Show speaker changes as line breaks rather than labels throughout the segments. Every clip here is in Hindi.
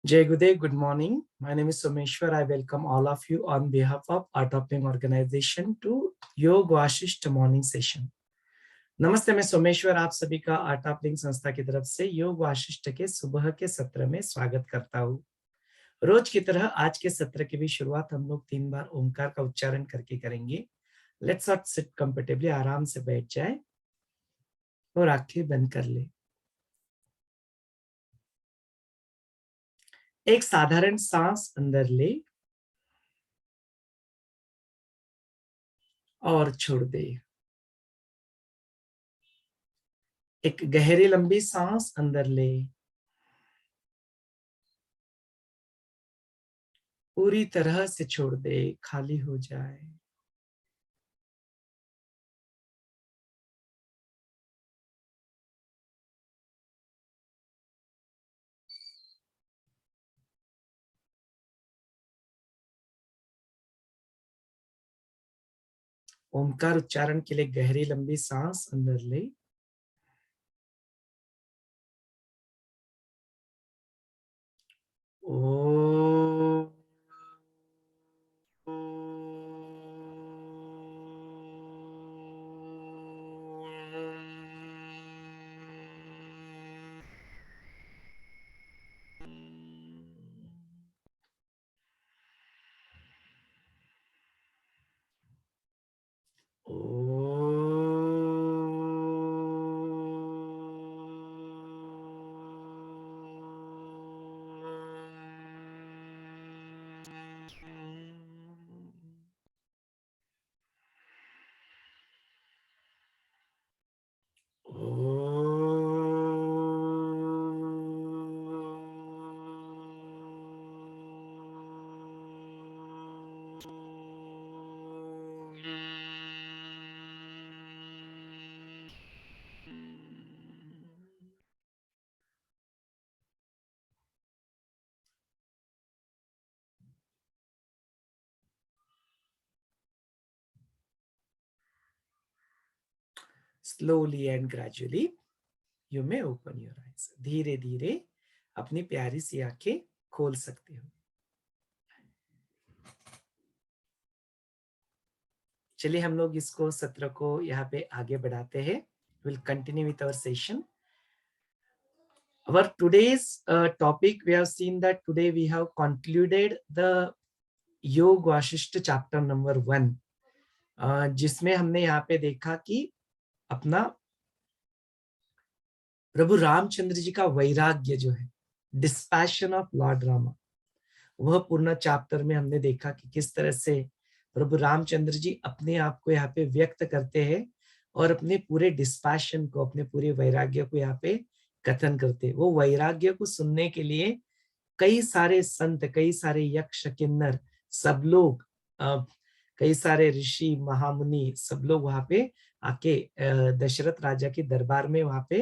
Jai Gurudev, good morning. My name is Someshwar. I welcome all of you on behalf of Art of Living organization to योग वाशिष्ठ मॉर्निंग सेशन। नमस्ते, मैं सोमेश्वर आप सभी का आर्ट ऑफ लिविंग संस्था की तरफ से योग वाशिष्ठ के सुबह के सत्र में स्वागत करता हूँ। रोज की तरह आज के सत्र की भी शुरुआत हम लोग 3 बार ओमकार का उच्चारण करके करेंगे। लेट्स नॉट सिट कंफर्टेबली, आराम से बैठ जाए और आंखें बंद कर ले। एक साधारण सांस अंदर ले और छोड़ दे। एक गहरी लंबी सांस अंदर ले, पूरी तरह से छोड़ दे, खाली हो जाए। ओमकार उच्चारण के लिए गहरी लंबी सांस अंदर ले ओ slowly and gradually you may open your eyes। धीरे धीरे अपनी प्यारी सी आंखें खोल सकते हो। चलिए हम लोग इसको सत्र को यहाँ पे आगे बढ़ाते हैं। We'll continue with our session. Our today's topic, we have seen that today we have concluded the योग वाशिष्ठ चैप्टर नंबर 1, जिसमें हमने यहाँ पे देखा कि अपना प्रभु रामचंद्र जी का वैराग्य जो है, डिस्पैशन ऑफ लॉर्ड रामा, वह पूर्ण चैप्टर में हमने देखा कि किस तरह से प्रभु रामचंद्र जी अपने आप को यहाँ पे व्यक्त करते हैं और अपने पूरे डिस्पैशन को, अपने पूरे वैराग्य को यहाँ पे कथन करते हैं। वो वैराग्य को सुनने के लिए कई सारे संत, कई सारे यक्ष किन्नर, सब लोग, कई सारे ऋषि महामुनि, सब लोग वहां पे आके दशरथ राजा के दरबार में वहां पे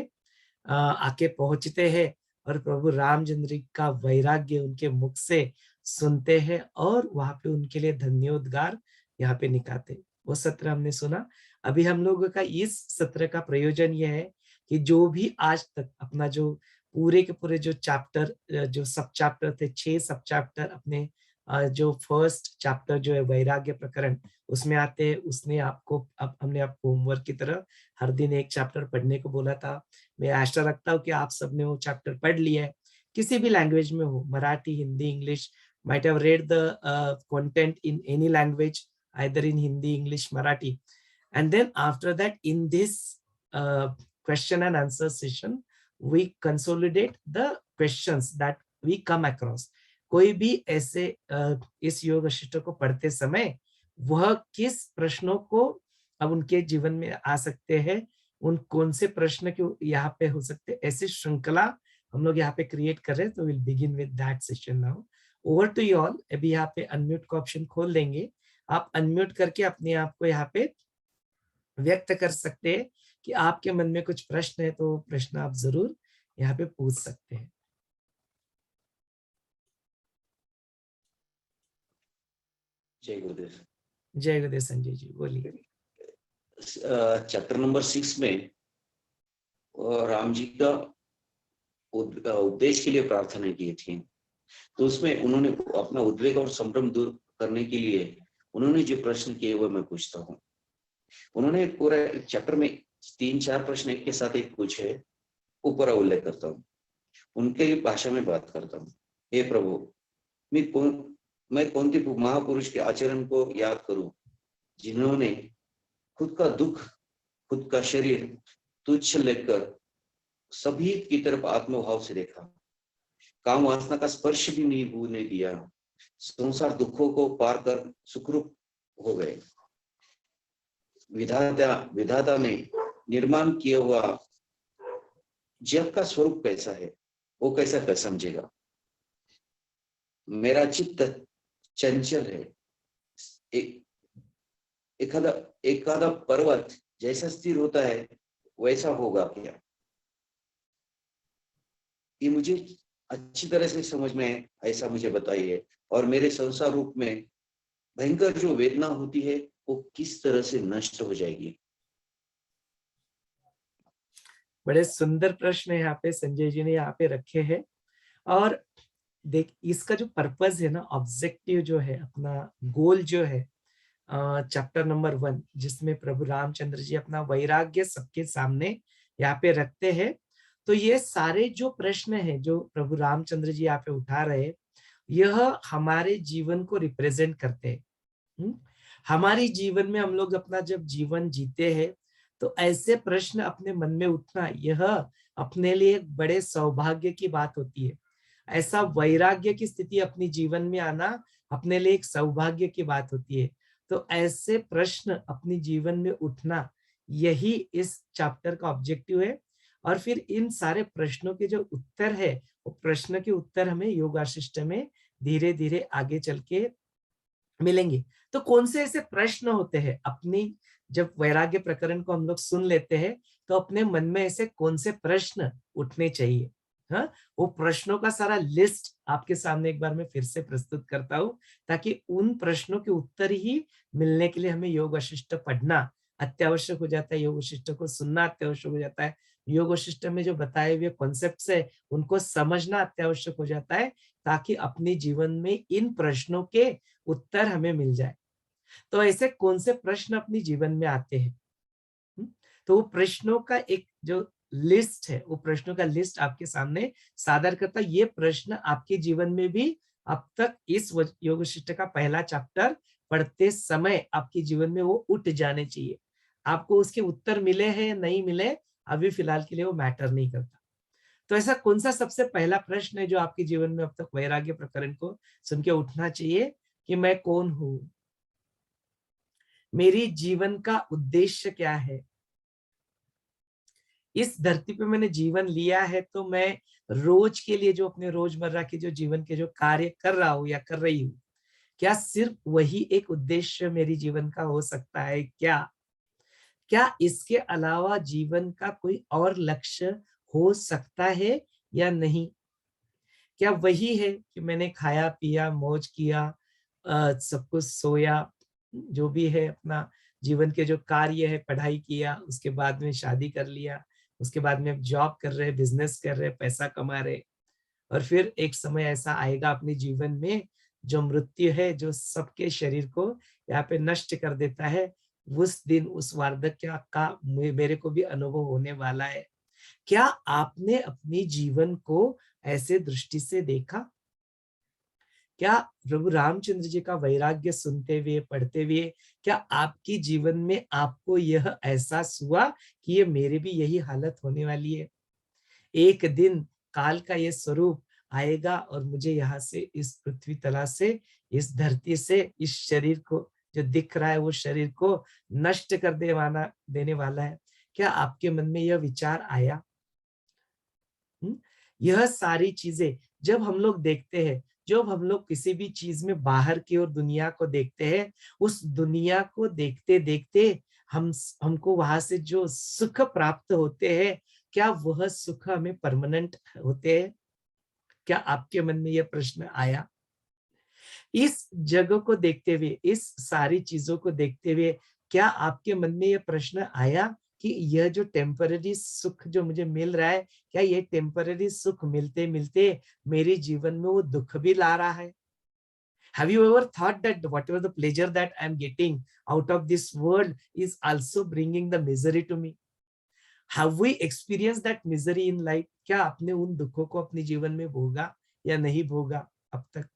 आके पहुंचते हैं और प्रभु रामचंद्र का वैराग्य उनके मुख से सुनते हैं और वहां पे उनके लिए धन्योद्गार यहाँ पे निकालते। वो सत्र हमने सुना। अभी हम लोगों का इस सत्र का प्रयोजन यह है कि जो भी आज तक अपना जो पूरे के पूरे जो चैप्टर, जो सब चैप्टर थे, 6 सब चैप्टर अपने, जो फर्स्ट चैप्टर जो है वैराग्य प्रकरण, उसमें आते हैं। उसने आपको, अब हमने आपको होमवर्क की तरह हर दिन एक चैप्टर पढ़ने को बोला था। मैं आशा रखता हूँ कि आप सबने वो चैप्टर पढ़ लिया है, किसी भी लैंग्वेज में हो, Marathi, Hindi, English. might have read the content in any language, either in Hindi, English, Marathi. And then after that, in this question and answer session, we consolidate the questions that we come across. कोई भी ऐसे इस योग वशिष्ठ को पढ़ते समय वह किस प्रश्नों को अब उनके जीवन में आ सकते हैं, उन कौन से प्रश्न क्यों यहाँ पे हो सकते हैं, ऐसी श्रृंखला हम लोग यहाँ पे क्रिएट कर रहे हैं। तो will begin with that session now. Over to you all. अभी यहाँ पे अनम्यूट का ऑप्शन खोल देंगे, आप अनम्यूट करके अपने आप को यहाँ पे व्यक्त कर सकते हैं कि आपके मन में कुछ प्रश्न है तो प्रश्न आप जरूर यहाँ पे पूछ सकते हैं।
जय गुरुदेव।
जय गुरुदेव। संजय जी बोलिए।
चैप्टर नंबर 6 में राम जी का उपदेश के लिए प्रार्थना की थी। तो उसमें उन्होंने अपना उद्वेग और संभ्रम दूर करने के लिए उन्होंने जो प्रश्न किए वो मैं पूछता हूँ। उन्होंने पूरा चैप्टर में 3-4 प्रश्न एक के साथ एक पूछे, ऊपर उल्लेख करता हूँ, उनके भाषा में बात करता हूँ। हे प्रभु, मैं कौन सी महापुरुष के आचरण को याद करूं जिन्होंने खुद का दुख, खुद का शरीर तुच्छ लेकर सभी की तरफ आत्मभाव से देखा, काम वासना का स्पर्श भी नहीं होने दिया, संसार दुखों को पार कर सुखरूप हो गए। विधाता ने निर्माण किया हुआ जग का स्वरूप कैसा है, वो कैसा कर समझेगा। मेरा चित्त चंचल है, एखादा पर्वत जैसा स्थिर होता है वैसा होगा क्या? ये मुझे अच्छी तरह से समझ में है, ऐसा मुझे बताइए। और मेरे संसार रूप में भयंकर जो वेदना होती है वो किस तरह से नष्ट हो जाएगी?
बड़े सुंदर प्रश्न यहाँ पे संजय जी ने यहाँ पे रखे हैं। और देख, इसका जो पर्पस है ना, ऑब्जेक्टिव जो है, अपना गोल जो है, चैप्टर नंबर 1, जिसमें प्रभु रामचंद्र जी अपना वैराग्य सबके सामने यहाँ पे रखते हैं। तो ये सारे जो प्रश्न हैं जो प्रभु रामचंद्र जी यहाँ पे उठा रहे हैं, यह हमारे जीवन को रिप्रेजेंट करते हैं। हमारी जीवन में हम लोग अपना जब जीवन जीते हैं तो ऐसे प्रश्न अपने मन में उठना, यह अपने लिए एक बड़े सौभाग्य की बात होती है। ऐसा वैराग्य की स्थिति अपनी जीवन में आना अपने लिए एक सौभाग्य की बात होती है। तो ऐसे प्रश्न अपनी जीवन में उठना, यही इस चैप्टर का ऑब्जेक्टिव है। और फिर इन सारे प्रश्नों के जो उत्तर है, वो प्रश्न के उत्तर हमें योग वासिष्ठ में धीरे धीरे आगे चल के मिलेंगे। तो कौन से ऐसे प्रश्न होते हैं, अपनी जब वैराग्य प्रकरण को हम लोग सुन लेते हैं तो अपने मन में ऐसे कौन से प्रश्न उठने चाहिए, हाँ, वो प्रश्नों का सारा लिस्ट आपके सामने एक बार मैं फिर से प्रस्तुत करता हूँ, ताकि उन प्रश्नों के उत्तर ही मिलने के लिए हमें योग वशिष्ठ पढ़ना अत्यावश्यक हो जाता है, योग वशिष्ठ को सुनना अत्यावश्यक हो जाता है, योग वशिष्ठ में जो बताए हुए कॉन्सेप्ट्स है उनको समझना अत्यावश्यक हो जाता है, ताकि अपने जीवन में इन प्रश्नों के उत्तर हमें मिल जाए। तो ऐसे कौन से प्रश्न अपनी जीवन में आते हैं? तो वो प्रश्नों का एक जो लिस्ट है, वो प्रश्नों का लिस्ट आपके सामने सादर करता है। ये प्रश्न आपके जीवन में भी अब तक इस योग वशिष्ठ का पहला चैप्टर पढ़ते समय आपके जीवन में वो उठ जाने चाहिए। आपको उसके उत्तर मिले हैं या नहीं मिले, अभी फिलहाल के लिए वो मैटर नहीं करता। तो ऐसा कौन सा सबसे पहला प्रश्न है जो आपके जीवन में अब तक वैराग्य प्रकरण को सुन के उठना चाहिए कि मैं कौन हूं, मेरी जीवन का उद्देश्य क्या है, इस धरती पे मैंने जीवन लिया है तो मैं रोज के लिए जो अपने रोजमर्रा के जो जीवन के जो कार्य कर रहा हूं या कर रही हूँ, क्या सिर्फ वही एक उद्देश्य मेरी जीवन का हो सकता है क्या? क्या इसके अलावा जीवन का कोई और लक्ष्य हो सकता है या नहीं? क्या वही है कि मैंने खाया पिया मौज किया, सब कुछ सोया, जो भी है अपना जीवन के जो कार्य है, पढ़ाई किया, उसके बाद में शादी कर लिया, उसके बाद में जॉब कर रहे, बिजनेस कर रहे, पैसा कमा रहे, और फिर एक समय ऐसा आएगा अपने जीवन में जो मृत्यु है, जो सबके शरीर को यहाँ पे नष्ट कर देता है। उस दिन उस वार्धक्य का मेरे को भी अनुभव होने वाला है। क्या आपने अपने जीवन को ऐसे दृष्टि से देखा? क्या प्रभु रामचंद्र जी का वैराग्य सुनते हुए, पढ़ते हुए, क्या आपके जीवन में आपको यह एहसास हुआ कि ये मेरे भी यही हालत होने वाली है? एक दिन काल का ये स्वरूप आएगा और मुझे यहाँ से, इस पृथ्वी तला से, इस धरती से, इस शरीर को जो दिख रहा है वो शरीर को नष्ट कर देने वाला है। क्या आपके मन में यह विचार आया? यह सारी चीजें जब हम लोग देखते हैं, जब हम लोग किसी भी चीज में बाहर की ओर दुनिया को देखते हैं, उस दुनिया को देखते देखते हमको वहां से जो सुख प्राप्त होते हैं, क्या वह सुख हमें परमानेंट होते हैं? क्या आपके मन में यह प्रश्न आया? इस जगह को देखते हुए, इस सारी चीजों को देखते हुए, क्या आपके मन में यह प्रश्न आया कि यह जो टेम्पररी सुख जो मुझे मिल रहा है, क्या ये टेम्पररी सुख मिलते मिलते मेरे जीवन में वो दुख भी ला रहा है? Have you ever thought that whatever the pleasure that I'm getting out of this world is also bringing the misery to me? Have we experienced that misery in life? क्या आपने उन दुखों को अपने जीवन में भोगा या नहीं भोगा अब तक?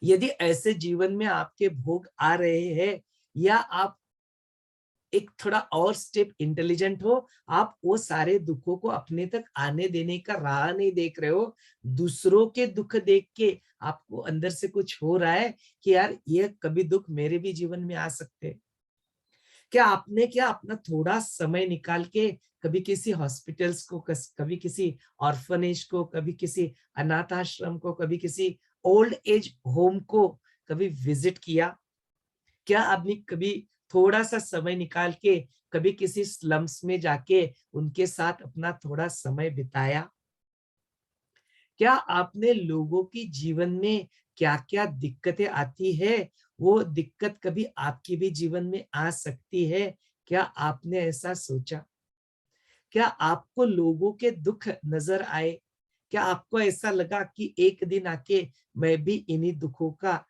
यदि ऐसे जीवन में आपके भोग आ रहे हैं, या आप एक थोड़ा और स्टेप इंटेलिजेंट हो, आप वो सारे दुखों को अपने तक आने देने का राह नहीं देख रहे हो, दूसरों के दुख देख के आपको अंदर से कुछ हो रहा है कि यार ये कभी दुख मेरे भी जीवन में आ सकते हैं। क्या अपना थोड़ा समय निकाल के कभी किसी हॉस्पिटल्स को, कभी किसी ऑर्फनेज को, कभी किसी अनाथ आश्रम को, कभी किसी ओल्ड एज होम को कभी विजिट किया? क्या आपने कभी थोड़ा सा समय निकाल के कभी किसी स्लम्स में जाके उनके साथ अपना थोड़ा समय बिताया? क्या आपने लोगों की जीवन में क्या-क्या दिक्कतें आती है, वो दिक्कत कभी आपके भी जीवन में आ सकती है? क्या आपने ऐसा सोचा? क्या आपको लोगों के दुख नजर आए? क्या आपको ऐसा लगा कि एक दिन आके मैं भी इन्हीं दुखों का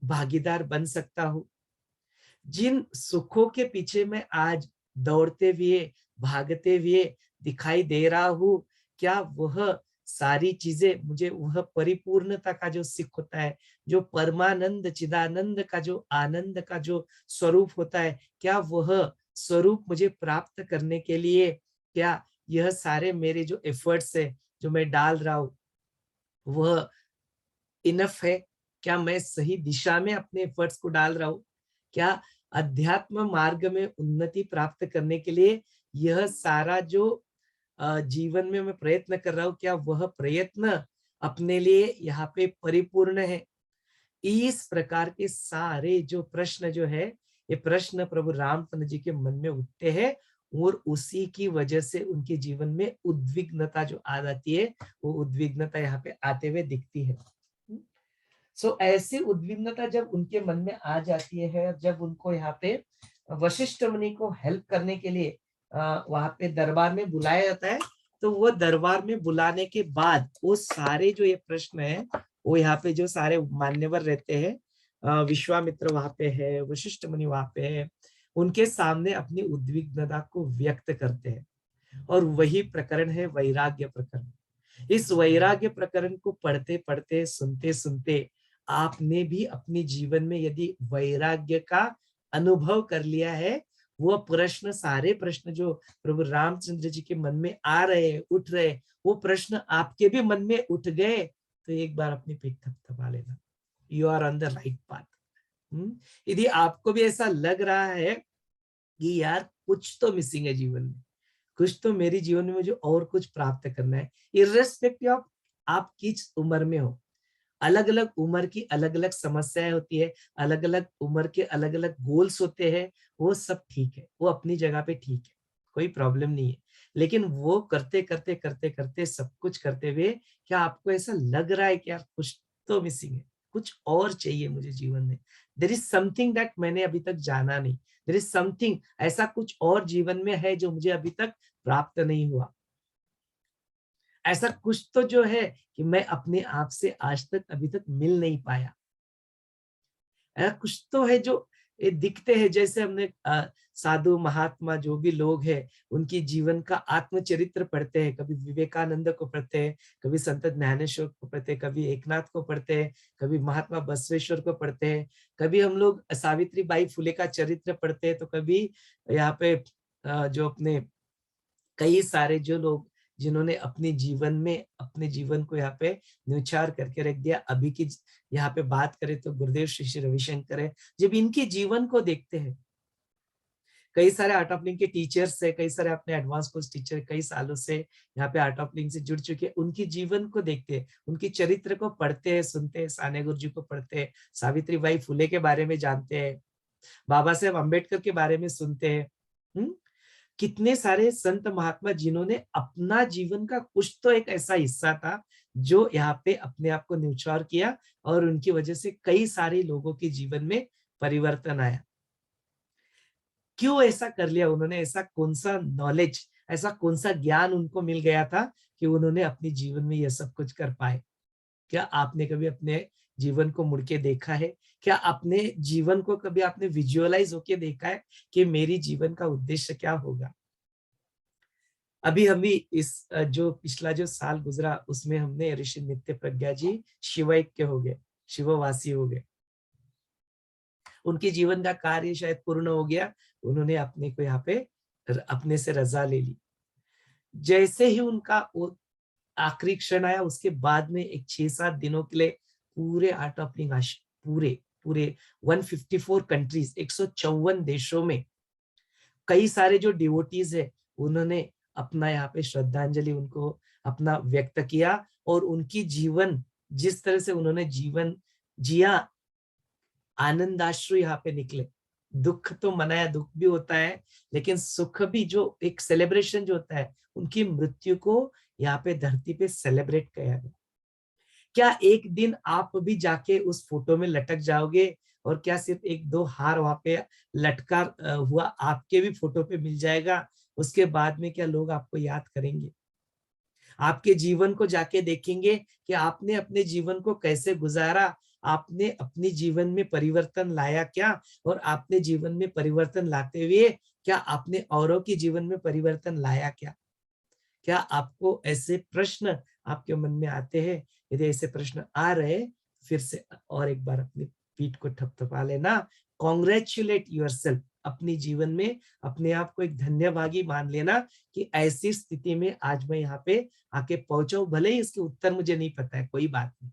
भागीदार बन सकता हूँ? जिन सुखों के पीछे मैं आज दौड़ते हुए, भागते हुए दिखाई दे रहा हूँ, क्या वह सारी चीजें मुझे वह परिपूर्णता का जो सुख होता है, जो परमानंद चिदानंद का जो आनंद का जो स्वरूप होता है, क्या वह स्वरूप मुझे प्राप्त करने के लिए, क्या यह सारे मेरे जो एफर्ट्स है, जो मैं डाल रहा हूँ, वह इनफ है? क्या मैं सही दिशा में अपने एफर्ट्स को डाल रहा हूँ? क्या अध्यात्म मार्ग में उन्नति प्राप्त करने के लिए यह सारा जो जीवन में मैं प्रयत्न कर रहा हूँ, क्या वह प्रयत्न अपने लिए यहाँ पे परिपूर्ण है? इस प्रकार के सारे जो प्रश्न जो है, ये प्रश्न प्रभु रामचंद्र जी के मन में उठते हैं, और उसी की वजह से उनके जीवन में उद्विग्नता जो आ जाती है, वो उद्विग्नता यहाँ पे आते हुए दिखती है। ऐसी उद्विग्नता जब उनके मन में आ जाती है, जब उनको यहाँ पे वशिष्ठ मुनि को हेल्प करने के लिए वहां पे दरबार में बुलाया जाता है, तो वो दरबार में बुलाने के बाद वो सारे जो ये प्रश्न है, वो यहाँ पे जो सारे मान्यवर रहते हैं, विश्वामित्र वहां पे है, वशिष्ठ मुनि वहां पे है, उनके सामने अपनी उद्विग्नता को व्यक्त करते हैं। और वही प्रकरण है वैराग्य प्रकरण। इस वैराग्य प्रकरण को पढ़ते पढ़ते, सुनते सुनते, आपने भी अपने जीवन में यदि वैराग्य का अनुभव कर लिया है, वो प्रश्न, सारे प्रश्न जो प्रभु रामचंद्र जी के मन में आ रहे, उठ रहे, वो प्रश्न आपके भी मन में उठ गए, तो एक बार अपनी पीठ थपथपा लेना, you are on the right path. यदि आपको भी ऐसा लग रहा है कि यार कुछ तो मिसिंग है जीवन में, कुछ तो मेरे जीवन में मुझे और कुछ प्राप्त करना है, इर्रेस्पेक्टिव ऑफ आप किस उम्र में हो, अलग अलग उम्र की अलग अलग समस्याएं होती है, अलग अलग उम्र के अलग अलग गोल्स होते हैं, वो सब ठीक है, वो अपनी जगह पे ठीक है, कोई प्रॉब्लम नहीं है। लेकिन वो करते करते करते करते सब कुछ करते हुए, क्या आपको ऐसा लग रहा है कि यार कुछ तो मिसिंग है, कुछ और चाहिए मुझे जीवन में, देयर इज समथिंग दैट मैंने अभी तक जाना नहीं, देयर इज समथिंग, ऐसा कुछ और जीवन में है जो मुझे अभी तक प्राप्त नहीं हुआ, ऐसा कुछ तो जो है कि मैं अपने आप से आज तक अभी तक मिल नहीं पाया, ऐसा कुछ तो है जो ये दिखते हैं, जैसे हमने साधु महात्मा जो भी लोग हैं, उनकी जीवन का आत्मचरित्र पढ़ते हैं, कभी विवेकानंद को पढ़ते हैं, कभी संत ज्ञानेश्वर को पढ़ते हैं, कभी एकनाथ को पढ़ते हैं, कभी महात्मा बसवेश्वर को पढ़ते हैं, कभी हम लोग सावित्री बाई फुले का चरित्र पढ़ते हैं, तो कभी यहाँ पे जो अपने कई सारे जो लोग जिन्होंने अपने जीवन में अपने जीवन को यहाँ पे न्यौछावर करके रख दिया, अभी की यहाँ पे बात करें तो गुरुदेव श्री श्री रविशंकर है, जब इनके जीवन को देखते हैं, कई सारे आर्ट ऑफ लिविंग के टीचर्स है, कई सारे अपने एडवांस कोर्स टीचर कई सालों से यहाँ पे आर्ट ऑफ लिविंग से जुड़ चुके हैं, उनके जीवन को देखते हैं, उनके चरित्र को पढ़ते हैं, सुनते हैं, साने गुरुजी को पढ़ते हैं, सावित्री बाई फुले के बारे में जानते हैं, बाबा साहेब अम्बेडकर के बारे में सुनते हैं। कितने सारे संत महात्मा जिन्होंने अपना जीवन का कुछ तो एक ऐसा हिस्सा था जो यहाँ पे अपने आप को न्यौछावर किया, और उनकी वजह से कई सारे लोगों के जीवन में परिवर्तन आया। क्यों ऐसा कर लिया उन्होंने? ऐसा कौन सा नॉलेज, ऐसा कौन सा ज्ञान उनको मिल गया था कि उन्होंने अपने जीवन में ये सब कुछ कर पाए? क्या आपने कभी अपने जीवन को मुड़ के देखा है? क्या अपने जीवन को कभी आपने विजुअलाइज होके देखा है कि मेरी जीवन का उद्देश्य क्या होगा? अभी हम भी इस जो पिछला जो साल गुजरा उसमें हमने ऋषि नित्य प्रज्ञा जी शिवैक्य हो गए, शिववासी हो गए। उनके जीवन का कार्य शायद पूर्ण हो गया। उन्होंने अपने को यहाँ पे अपने से रजा ले ली। जैसे ही उनका वो आखिरी क्षण आया, उसके बाद में एक 6-7 दिनों के लिए पूरे आर्ट ऑफ लिविंग पूरे पूरे 154 कंट्रीज, 154 देशों में कई सारे जो डिवोटीज है उन्होंने अपना यहाँ पे श्रद्धांजलि उनको अपना व्यक्त किया। और उनकी जीवन, जिस तरह से उन्होंने जीवन जिया, आनंदाश्रु यहाँ पे निकले। दुख तो मनाया, दुख भी होता है, लेकिन सुख भी, जो एक सेलिब्रेशन जो होता है, उनकी मृत्यु को यहाँ पे धरती पे सेलिब्रेट किया गया। क्या एक दिन आप भी जाके उस फोटो में लटक जाओगे? और क्या सिर्फ एक दो हार वहां पे लटका हुआ आपके भी फोटो पे मिल जाएगा? उसके बाद में क्या लोग आपको याद करेंगे? आपके जीवन को जाके देखेंगे कि आपने अपने जीवन को कैसे गुजारा, आपने अपने जीवन में परिवर्तन लाया क्या, और आपने जीवन में परिवर्तन लाते हुए क्या आपने औरों के जीवन में परिवर्तन लाया क्या? क्या आपको ऐसे प्रश्न आपके मन में आते हैं? यदि ऐसे प्रश्न आ रहे, फिर से और एक बार अपनी पीठ को थपथपा लेना। कॉन्ग्रेचुलेट योरसेल्फ, अपनी जीवन में अपने आप को एक धन्यभागी मान लेना कि ऐसी स्थिति में आज मैं यहाँ पे आके पहुंचा हूं। भले ही इसके उत्तर मुझे नहीं पता है, कोई बात नहीं।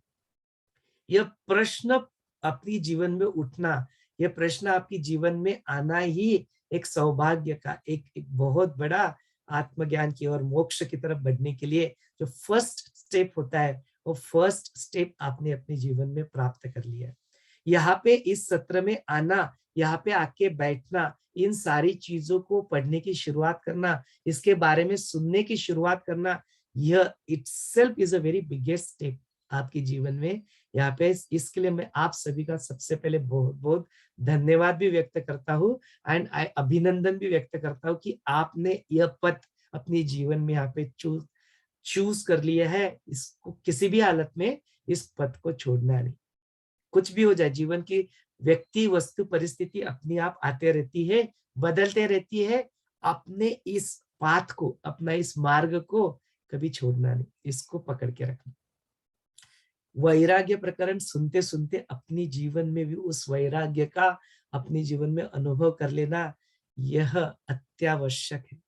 यह प्रश्न अपनी जीवन में उठना, यह प्रश्न आपकी जीवन में आना ही एक सौभाग्य का, एक बहुत बड़ा आत्मज्ञान की और मोक्ष की तरफ बढ़ने के लिए जो फर्स्ट स्टेप होता है, वो फर्स्ट स्टेप आपने अपने जीवन में प्राप्त कर लिया है। यहाँ पे इस सत्र में आना, यहाँ पे आके बैठना, इन सारी चीजों को पढ़ने की शुरुआत करना, इसके बारे में सुनने की शुरुआत करना, यह itself is a very biggest step आपके जीवन में। यहाँ पे इसके लिए मैं आप सभी का सबसे पहले बहुत बहुत धन्यवाद भी व्यक्त करता हूँ, एंड अभिनंदन भी व्यक्त करता हूँ कि आपने यह पथ अपने जीवन में यहाँ पे चूज कर लिया है। इसको किसी भी हालत में इस पथ को छोड़ना नहीं। कुछ भी हो जाए, जीवन की व्यक्ति वस्तु परिस्थिति अपनी आप आते रहती है, बदलते रहती है। अपने इस पाथ को, अपना इस मार्ग को कभी छोड़ना नहीं, इसको पकड़ के रखना। वैराग्य प्रकरण सुनते सुनते अपनी जीवन में भी उस वैराग्य का अपने जीवन में अनुभव कर लेना, यह अत्यावश्यक है,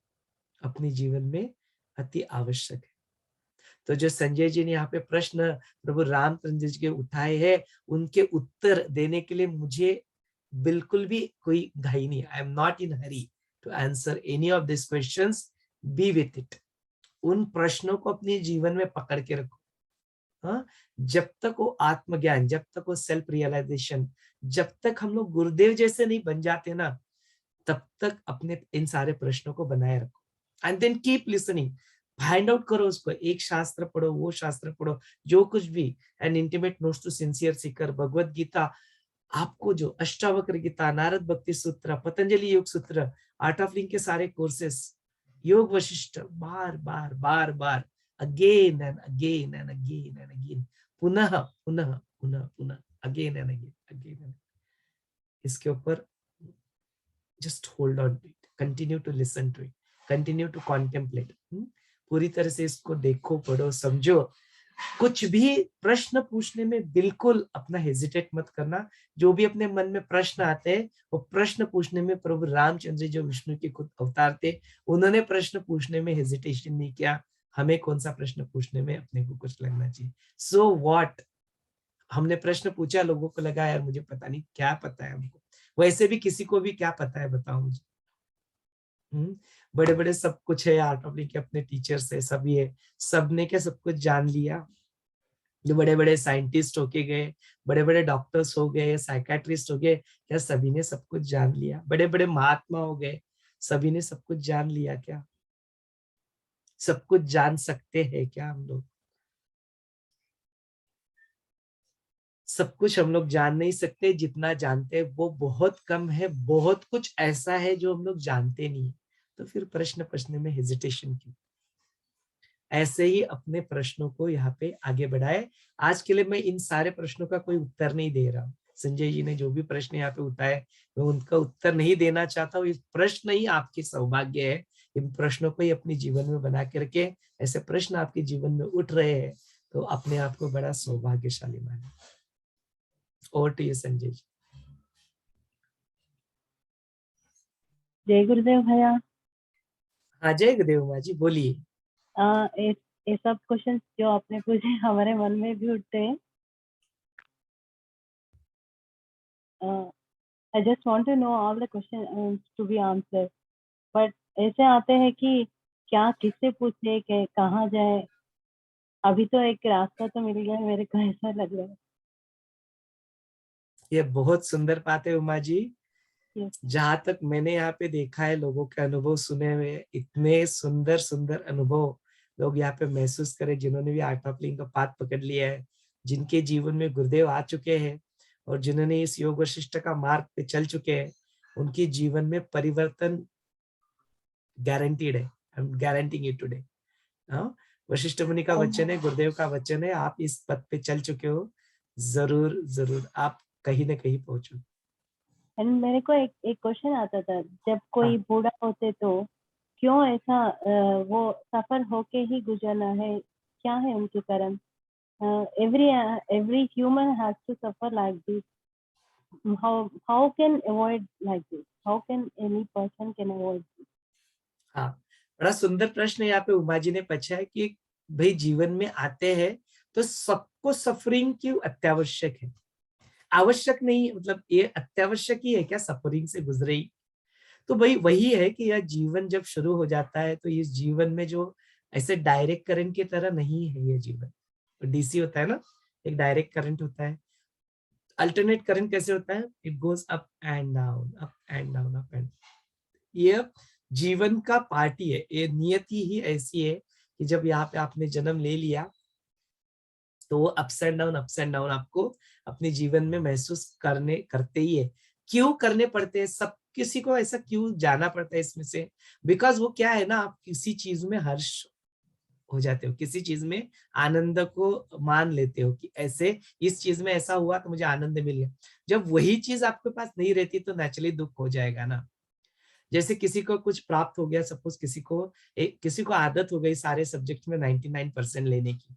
अपने जीवन में अति आवश्यक है। तो जो संजय जी ने यहाँ पे प्रश्न प्रभु रामचंद्र जी के उठाए हैं, उनके उत्तर देने के लिए मुझे बिल्कुल भी कोई घाई नहीं। I am not in hurry to answer any of this questions. Be with it. उन प्रश्नों को अपने जीवन में पकड़ के रखो। हाँ, जब तक वो आत्मज्ञान, जब तक वो सेल्फ रियलाइजेशन, जब तक हम लोग गुरुदेव जैसे नहीं बन जाते ना, तब तक अपने इन सारे प्रश्नों को बनाए रखो। And then keep listening, find out करो उसको। एक शास्त्र पढ़ो, वो शास्त्र पढ़ो, जो कुछ भी। An intimate notes to sincere seeker, Bhagavad Gita, आपको जो अष्टावक्र गीता, नारद भक्ति सूत्र, पतंजलि योग सूत्र, आर्ट ऑफ लिविंग के सारे कोर्सेस, योग वशिष्ठ, बार बार बार बार, again and again and again and again, पुनः पुनः पुनः पुनः, again and again, again and, इसके ऊपर just hold on to it, continue to listen to it, continue to contemplate. पूरी तरह से इसको देखो, पढ़ो, समझो। कुछ भी प्रश्न पूछने में बिल्कुल अपना हेजिटेट मत करना। जो भी अपने मन में प्रश्न आते हैं, वो प्रश्न पूछने में प्रभु रामचंद्र जो विष्णु के खुद अवतार थे, उन्होंने प्रश्न पूछने में हेजिटेशन नहीं किया। हमें कौन सा प्रश्न पूछने में अपने को कुछ लगना चाहिए? सो व्हाट, हमने प्रश्न पूछा, लोगों को लगा यार मुझे पता नहीं, क्या पता है हमको? वैसे भी किसी को भी क्या पता है, बताओ मुझे। बड़े बड़े सब कुछ है, आर्ट ऑफ लिविंग के अपने टीचर्स है, सभी है, सबने क्या सब कुछ जान लिया? जो बड़े बड़े साइंटिस्ट होके गए, बड़े बड़े डॉक्टर्स हो गए, साइकेट्रिस्ट हो गए, क्या सभी ने सब कुछ जान लिया? बड़े बड़े महात्मा हो गए, सभी ने सब कुछ जान लिया क्या? सब कुछ जान सकते हैं क्या हम लोग? सब कुछ हम लोग जान नहीं सकते, जितना जानते हैं वो बहुत कम है, बहुत कुछ ऐसा है जो हम लोग जानते नहीं है। तो फिर प्रश्न पूछने में हेजिटेशन क्यों? ऐसे ही अपने प्रश्नों को यहाँ पे आगे बढ़ाए। आज के लिए मैं इन सारे प्रश्नों का कोई उत्तर नहीं दे रहा हूँ। संजय जी ने जो भी प्रश्न यहाँ पे उठाए, मैं उनका उत्तर नहीं देना चाहता हूँ। इस प्रश्न ही आपके सौभाग्य है। इन प्रश्नों को ही अपने जीवन में बना के रखे। ऐसे प्रश्न आपके जीवन में उठ रहे हैं तो अपने आप को बड़ा सौभाग्यशाली माने। Over to you Sanjay ji.
जय गुरुदेव भैया।
हाँ, जय गुरुदेव माँ जी, बोलिए।
ये सब क्वेश्चन जो आपने पूछे हमारे मन में भी उठते हैं। I just want to know all the question to be answer, but ऐसे आते हैं कि क्या किससे पूछे कि कहाँ जाए। अभी तो एक रास्ता तो मिल गया मेरे को, ऐसा लग रहा है।
ये बहुत सुंदर बात है उमा जी।
Yes.
जहां तक मैंने यहाँ पे देखा है, लोगों के अनुभव सुने हुए, इतने सुंदर सुंदर अनुभव लोग यहाँ पे महसूस करें, जिन्होंने भी आर्ट ऑफ लिविंग का पाथ पकड़ लिया है, जिनके जीवन में गुरुदेव आ चुके हैं और जिन्होंने इस योग वशिष्ठ का मार्ग पे चल चुके हैं, उनके जीवन में परिवर्तन गारंटीड है। I am guaranteeing it today. Vashishtha मुनि का वचन है, गुरुदेव का वचन है, आप इस पथ पे चल चुके हो, जरूर जरूर आप कहीं ना कहीं पहुंचो।
एंड मेरे को एक क्वेश्चन आता था, जब कोई
हाँ।
बूढ़ा होते तो क्यों ऐसा वो सफर होके ही गुजरना है? क्या है उनके कर्म? every human has to suffer like this. How can avoid like this? How can any person can avoid this?
हाँ, बड़ा सुंदर प्रश्न यहाँ पे उमा जी ने पूछा है कि भाई जीवन में आते हैं तो सबको सफरिंग क्यों अत्यावश्यक है? आवश्यक नहीं, मतलब ये अत्यावश्यक ही है क्या सफरिंग से गुजरे ही? तो भाई वही है कि यह जीवन जब शुरू हो जाता है तो इस जीवन में जो ऐसे डायरेक्ट करंट की तरह नहीं है ये जीवन। तो डीसी होता है ना, एक डायरेक्ट करंट होता है। अल्टरनेट करंट कैसे होता है? It goes up and down, up and down, up and. ये जीवन का पार्टी है, ये नियति ही ऐसी है कि जब यहाँ पे आपने जन्म ले लिया तो वो अप्स एंड डाउन आपको अपने जीवन में महसूस करते ही है। क्यों करने पड़ते हैं? सब किसी को ऐसा क्यों जाना पड़ता है इसमें से? बिकॉज वो क्या है ना, आप किसी चीज में हर्ष हो जाते हो, किसी चीज में आनंद को मान लेते हो कि ऐसे इस चीज में ऐसा हुआ तो मुझे आनंद मिल गया। जब वही चीज आपके पास नहीं रहती तो नेचुरली दुख हो जाएगा ना। जैसे किसी को कुछ प्राप्त हो गया, सपोज किसी को आदत हो गई सारे सब्जेक्ट में 99% लेने की।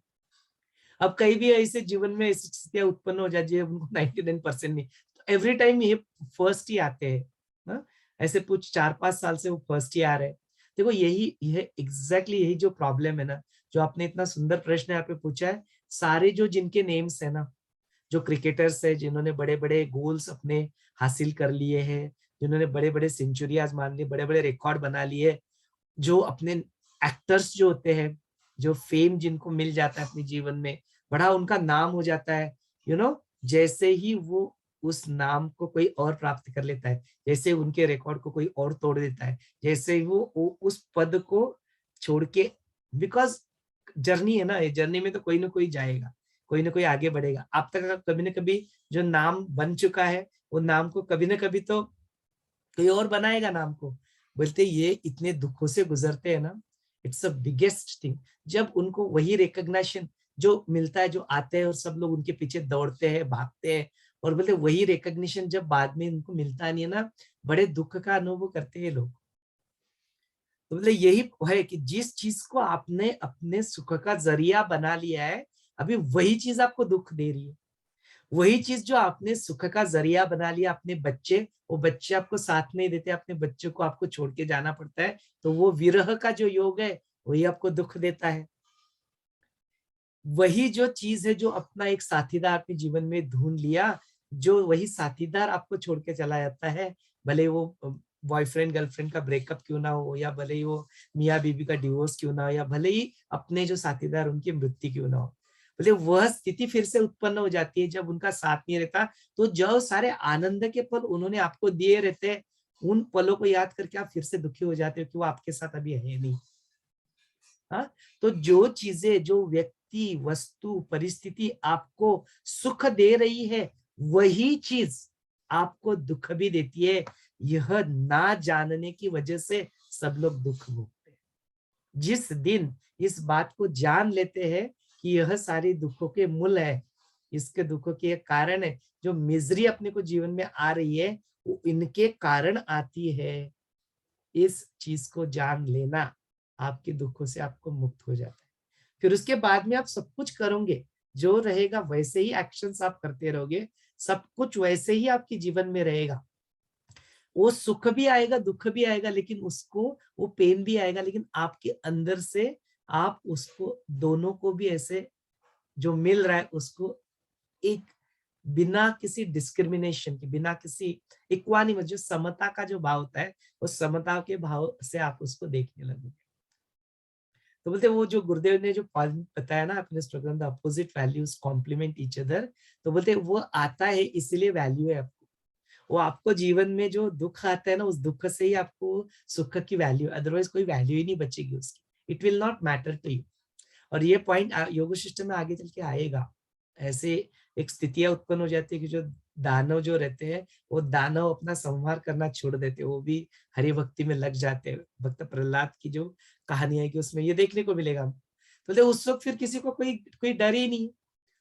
अब कहीं भी ऐसे जीवन में ऐसी स्थितियां उत्पन्न हो जाती है उनको 99% नहीं, तो एवरी टाइम ये फर्स्ट ही आते हैं। हाँ? ऐसे कुछ 4-5 साल से वो फर्स्ट ही आ रहे हैं। देखो यही एग्जैक्टली यही जो प्रॉब्लम है ना, जो आपने इतना सुंदर प्रश्न यहाँ पे पूछा है। सारे जो जिनके नेम्स है ना, जो क्रिकेटर्स है जिन्होंने बड़े बड़े गोल्स अपने हासिल कर लिए हैं, जिन्होंने बड़े बड़े सेंचुरियाज मान ली, बड़े बड़े रिकॉर्ड बना लिए, जो अपने एक्टर्स जो होते हैं, जो फेम जिनको मिल जाता है अपने जीवन में, बड़ा उनका नाम हो जाता है, जैसे ही वो उस नाम को कोई और प्राप्त कर लेता है, जैसे उनके रिकॉर्ड को कोई और तोड़ देता है, जैसे ही वो उस पद को छोड़ के, बिकॉज जर्नी है ना, ये जर्नी में तो कोई ना कोई जाएगा, कोई ना कोई आगे बढ़ेगा। आप तक कभी ना कभी जो नाम बन चुका है, वो नाम को कभी ना कभी तो कोई और बनाएगा नाम को। बोलते ये इतने दुखों से गुजरते हैं ना, इट्स अ बिगेस्ट थिंग। जब उनको वही रिकग्निशन जो मिलता है, जो आते हैं और सब लोग उनके पीछे दौड़ते हैं, भागते हैं, और बोलते वही रिकग्निशन जब बाद में उनको मिलता नहीं है ना, बड़े दुख का अनुभव करते हैं लोग। तो मतलब यही है कि जिस चीज को आपने अपने सुख का जरिया बना लिया है, अभी वही चीज आपको दुख दे रही है। वही चीज जो आपने सुख का जरिया बना लिया, अपने बच्चे, वो बच्चे आपको साथ नहीं देते, अपने बच्चों को आपको छोड़ के जाना पड़ता है, तो वो विरह का जो योग है वही आपको दुख देता है। वही जो चीज है, जो अपना एक साथीदार अपने जीवन में ढूंढ लिया, जो वही साथीदार आपको छोड़ के चला जाता है, भले वो बॉयफ्रेंड गर्लफ्रेंड का ब्रेकअप क्यों ना हो, या भले ही वो मियाँ बीबी का डिवोर्स क्यों ना हो, या भले ही अपने जो साथीदार उनकी मृत्यु क्यों ना हो, बोले वह स्थिति फिर से उत्पन्न हो जाती है जब उनका साथ नहीं रहता। तो जो सारे आनंद के पल उन्होंने आपको दिए रहते हैं, उन पलों को याद करके आप फिर से दुखी हो जाते हो कि वो आपके साथ अभी है नहीं। हाँ, तो जो चीजें, जो व्यक्ति, वस्तु, परिस्थिति आपको सुख दे रही है, वही चीज आपको दुख भी देती है। यह ना जानने की वजह से सब लोग दुख भोगते हैं। जिस दिन इस बात को जान लेते हैं कि यह सारी दुखों के मूल है, इसके दुखों के कारण है, जो मिजरी अपने को जीवन में आ रही है वो इनके कारण आती है, इस चीज को जान लेना आपके दुखों से आपको मुक्त हो जाता है। फिर उसके बाद में आप सब कुछ करोगे, जो रहेगा वैसे ही एक्शंस आप करते रहोगे, सब कुछ वैसे ही आपके जीवन में रहेगा। वो सुख भी आएगा, दुख भी आएगा, लेकिन उसको वो पेन भी आएगा, लेकिन आपके अंदर से आप उसको दोनों को भी ऐसे जो मिल रहा है उसको एक बिना किसी डिस्क्रिमिनेशन के, बिना किसी इक्वानिमस, जो समता का जो भाव होता है, उस समता के भाव से आप उसको देखने लगोगे। तो बोलते वो जो गुरुदेव ने जो पॉइंट बताया ना अपने struggle, the opposite values complement each other, तो बोलते वो आता है इसीलिए वैल्यू है आपको। वो आपको जीवन में जो दुख आता है ना, उस दुख से ही आपको सुख की वैल्यू, अदरवाइज कोई वैल्यू ही नहीं बचेगी उसकी। It will not matter to you. और ये पॉइंट योग सिस्टम में आगे चल के आएगा। ऐसे एक स्थितियां उत्पन्न हो जाती है कि जो दानव जो रहते हैं वो दानव अपना संहार करना छोड़ देते हैं, वो भी हरि भक्ति में लग जाते हैं। भक्त प्रहलाद की जो कहानी है कि उसमें ये देखने को मिलेगा। तो उस वक्त फिर किसी को कोई कोई डर ही नहीं,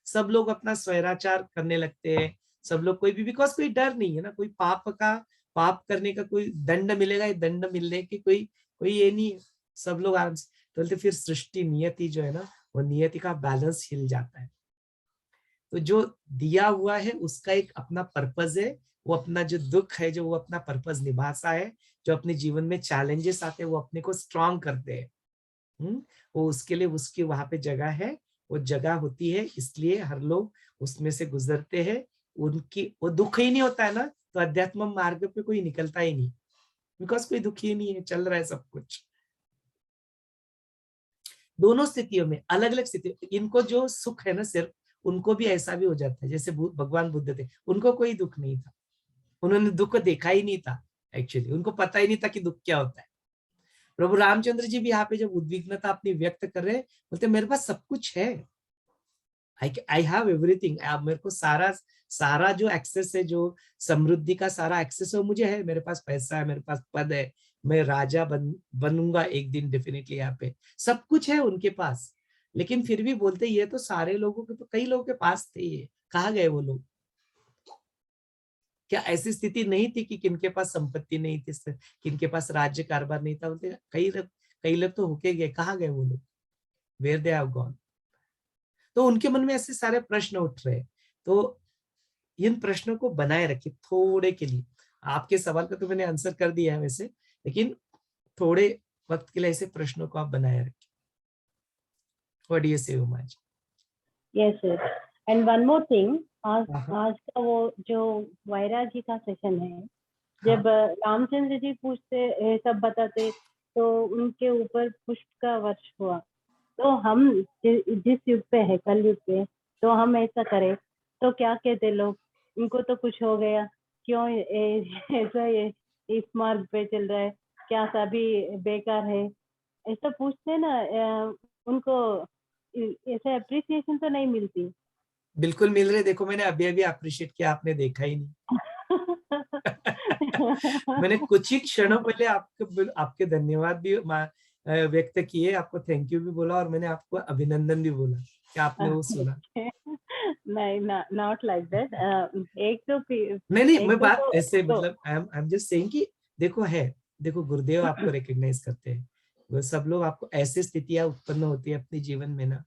सब लोग अपना स्वैराचार करने लगते हैं, सब लोग कोई भी, बिकॉज कोई डर नहीं है ना, कोई पाप करने का कोई दंड मिलेगा, ये दंड मिलने की कोई कोई ये नहीं है, सब लोग आराम से। तो बोलते फिर सृष्टि नियति जो है ना, वो नियति का बैलेंस हिल जाता है। तो जो दिया हुआ है उसका एक अपना पर्पज है, वो अपना जो दुख है जो वो अपना पर्पज निभाता है, जो अपने जीवन में चैलेंजेस आते हैं वो अपने को स्ट्रांग करते हैं। वो उसके लिए उसकी वहां पे जगह है, वो जगह होती है, इसलिए हर लोग उसमें से गुजरते हैं। उनकी वो दुख ही नहीं होता है ना, तो अध्यात्म मार्ग पे कोई निकलता ही नहीं, बिकॉज कोई दुख ही नहीं है, चल रहा है सब कुछ। दोनों स्थितियों में अलग अलग स्थिति, इनको जो सुख है ना सिर्फ, उनको भी ऐसा भी हो जाता है। जैसे भगवान बुद्ध थे, उनको कोई दुख नहीं था, उन्होंने दुख देखा ही नहीं था, एक्चुअली उनको पता ही नहीं था कि दुख क्या होता है। प्रभु रामचंद्र जी भी यहाँ पे जब उद्विग्नता अपनी व्यक्त कर रहे हैं, बोलते मेरे पास सब कुछ है, आई हैव एवरीथिंग, मेरे को सारा सारा जो एक्सेस है, जो समृद्धि का सारा एक्सेस है, मुझे है, मेरे पास पैसा है, मेरे पास पद है, मैं राजा बनूंगा एक दिन डेफिनेटली, यहाँ पे सब कुछ है उनके पास। लेकिन फिर भी बोलते ये तो सारे लोगों के, तो कई लोगों के पास थे, ये कहाँ गए वो लोग? क्या ऐसी स्थिति नहीं थी कि किनके पास संपत्ति नहीं थी, किनके पास राज्य कारोबार नहीं था? बोलते कई लोग तो होके गए, कहाँ गए वो लोग? Where they have gone? तो उनके मन में ऐसे सारे प्रश्न उठ रहे। तो इन प्रश्नों को बनाए रखिए थोड़े के लिए। आपके सवाल का तो मैंने आंसर कर दिया है वैसे, लेकिन थोड़े वक्त के लिए ऐसे प्रश्नों को आप बनाए रखिए। व्हाट डू यू से Uma ji?
Yes, yes. And one more thing, आज
हाँ
आज का वो जो वैरागी का सेशन है,
हाँ
जब रामचंद्र जी पूछते सब बताते तो उनके ऊपर पुष्प का वर्ष हुआ। तो हम जिस युग पे है, कल युग पे, तो हम ऐसा करें तो क्या कहते लोग, इनको तो कुछ हो गया, क्यों ऐसा ये इस मार्ग पे चल रहा है, क्या सभी बेकार है, ऐसा पूछते ना, उनको ऐसे अप्रिसिएशन तो नहीं मिलती।
बिल्कुल मिल रहे। देखो मैंने अभी अभी अप्रिशिएट किया, आपने देखा ही नहीं। मैंने कुछ ही क्षणों पहले आपके धन्यवाद भी व्यक्त किए, आपको थैंक यू भी बोला, और मैंने आपको अभिनंदन भी बोला कि आपने वो सुना।
नहीं, नॉट लाइक दैट। एक तो
नहीं,
एक
मैं बात
तो
ऐसे मतलब आई एम जस्ट सेइंग कि देखो है, देखो गुरुदेव आपको रिकॉग्नाइज करते हैं, वो सब लोग आपको, ऐसी स्थितियां उत्पन्न होती है अपने जीवन में ना,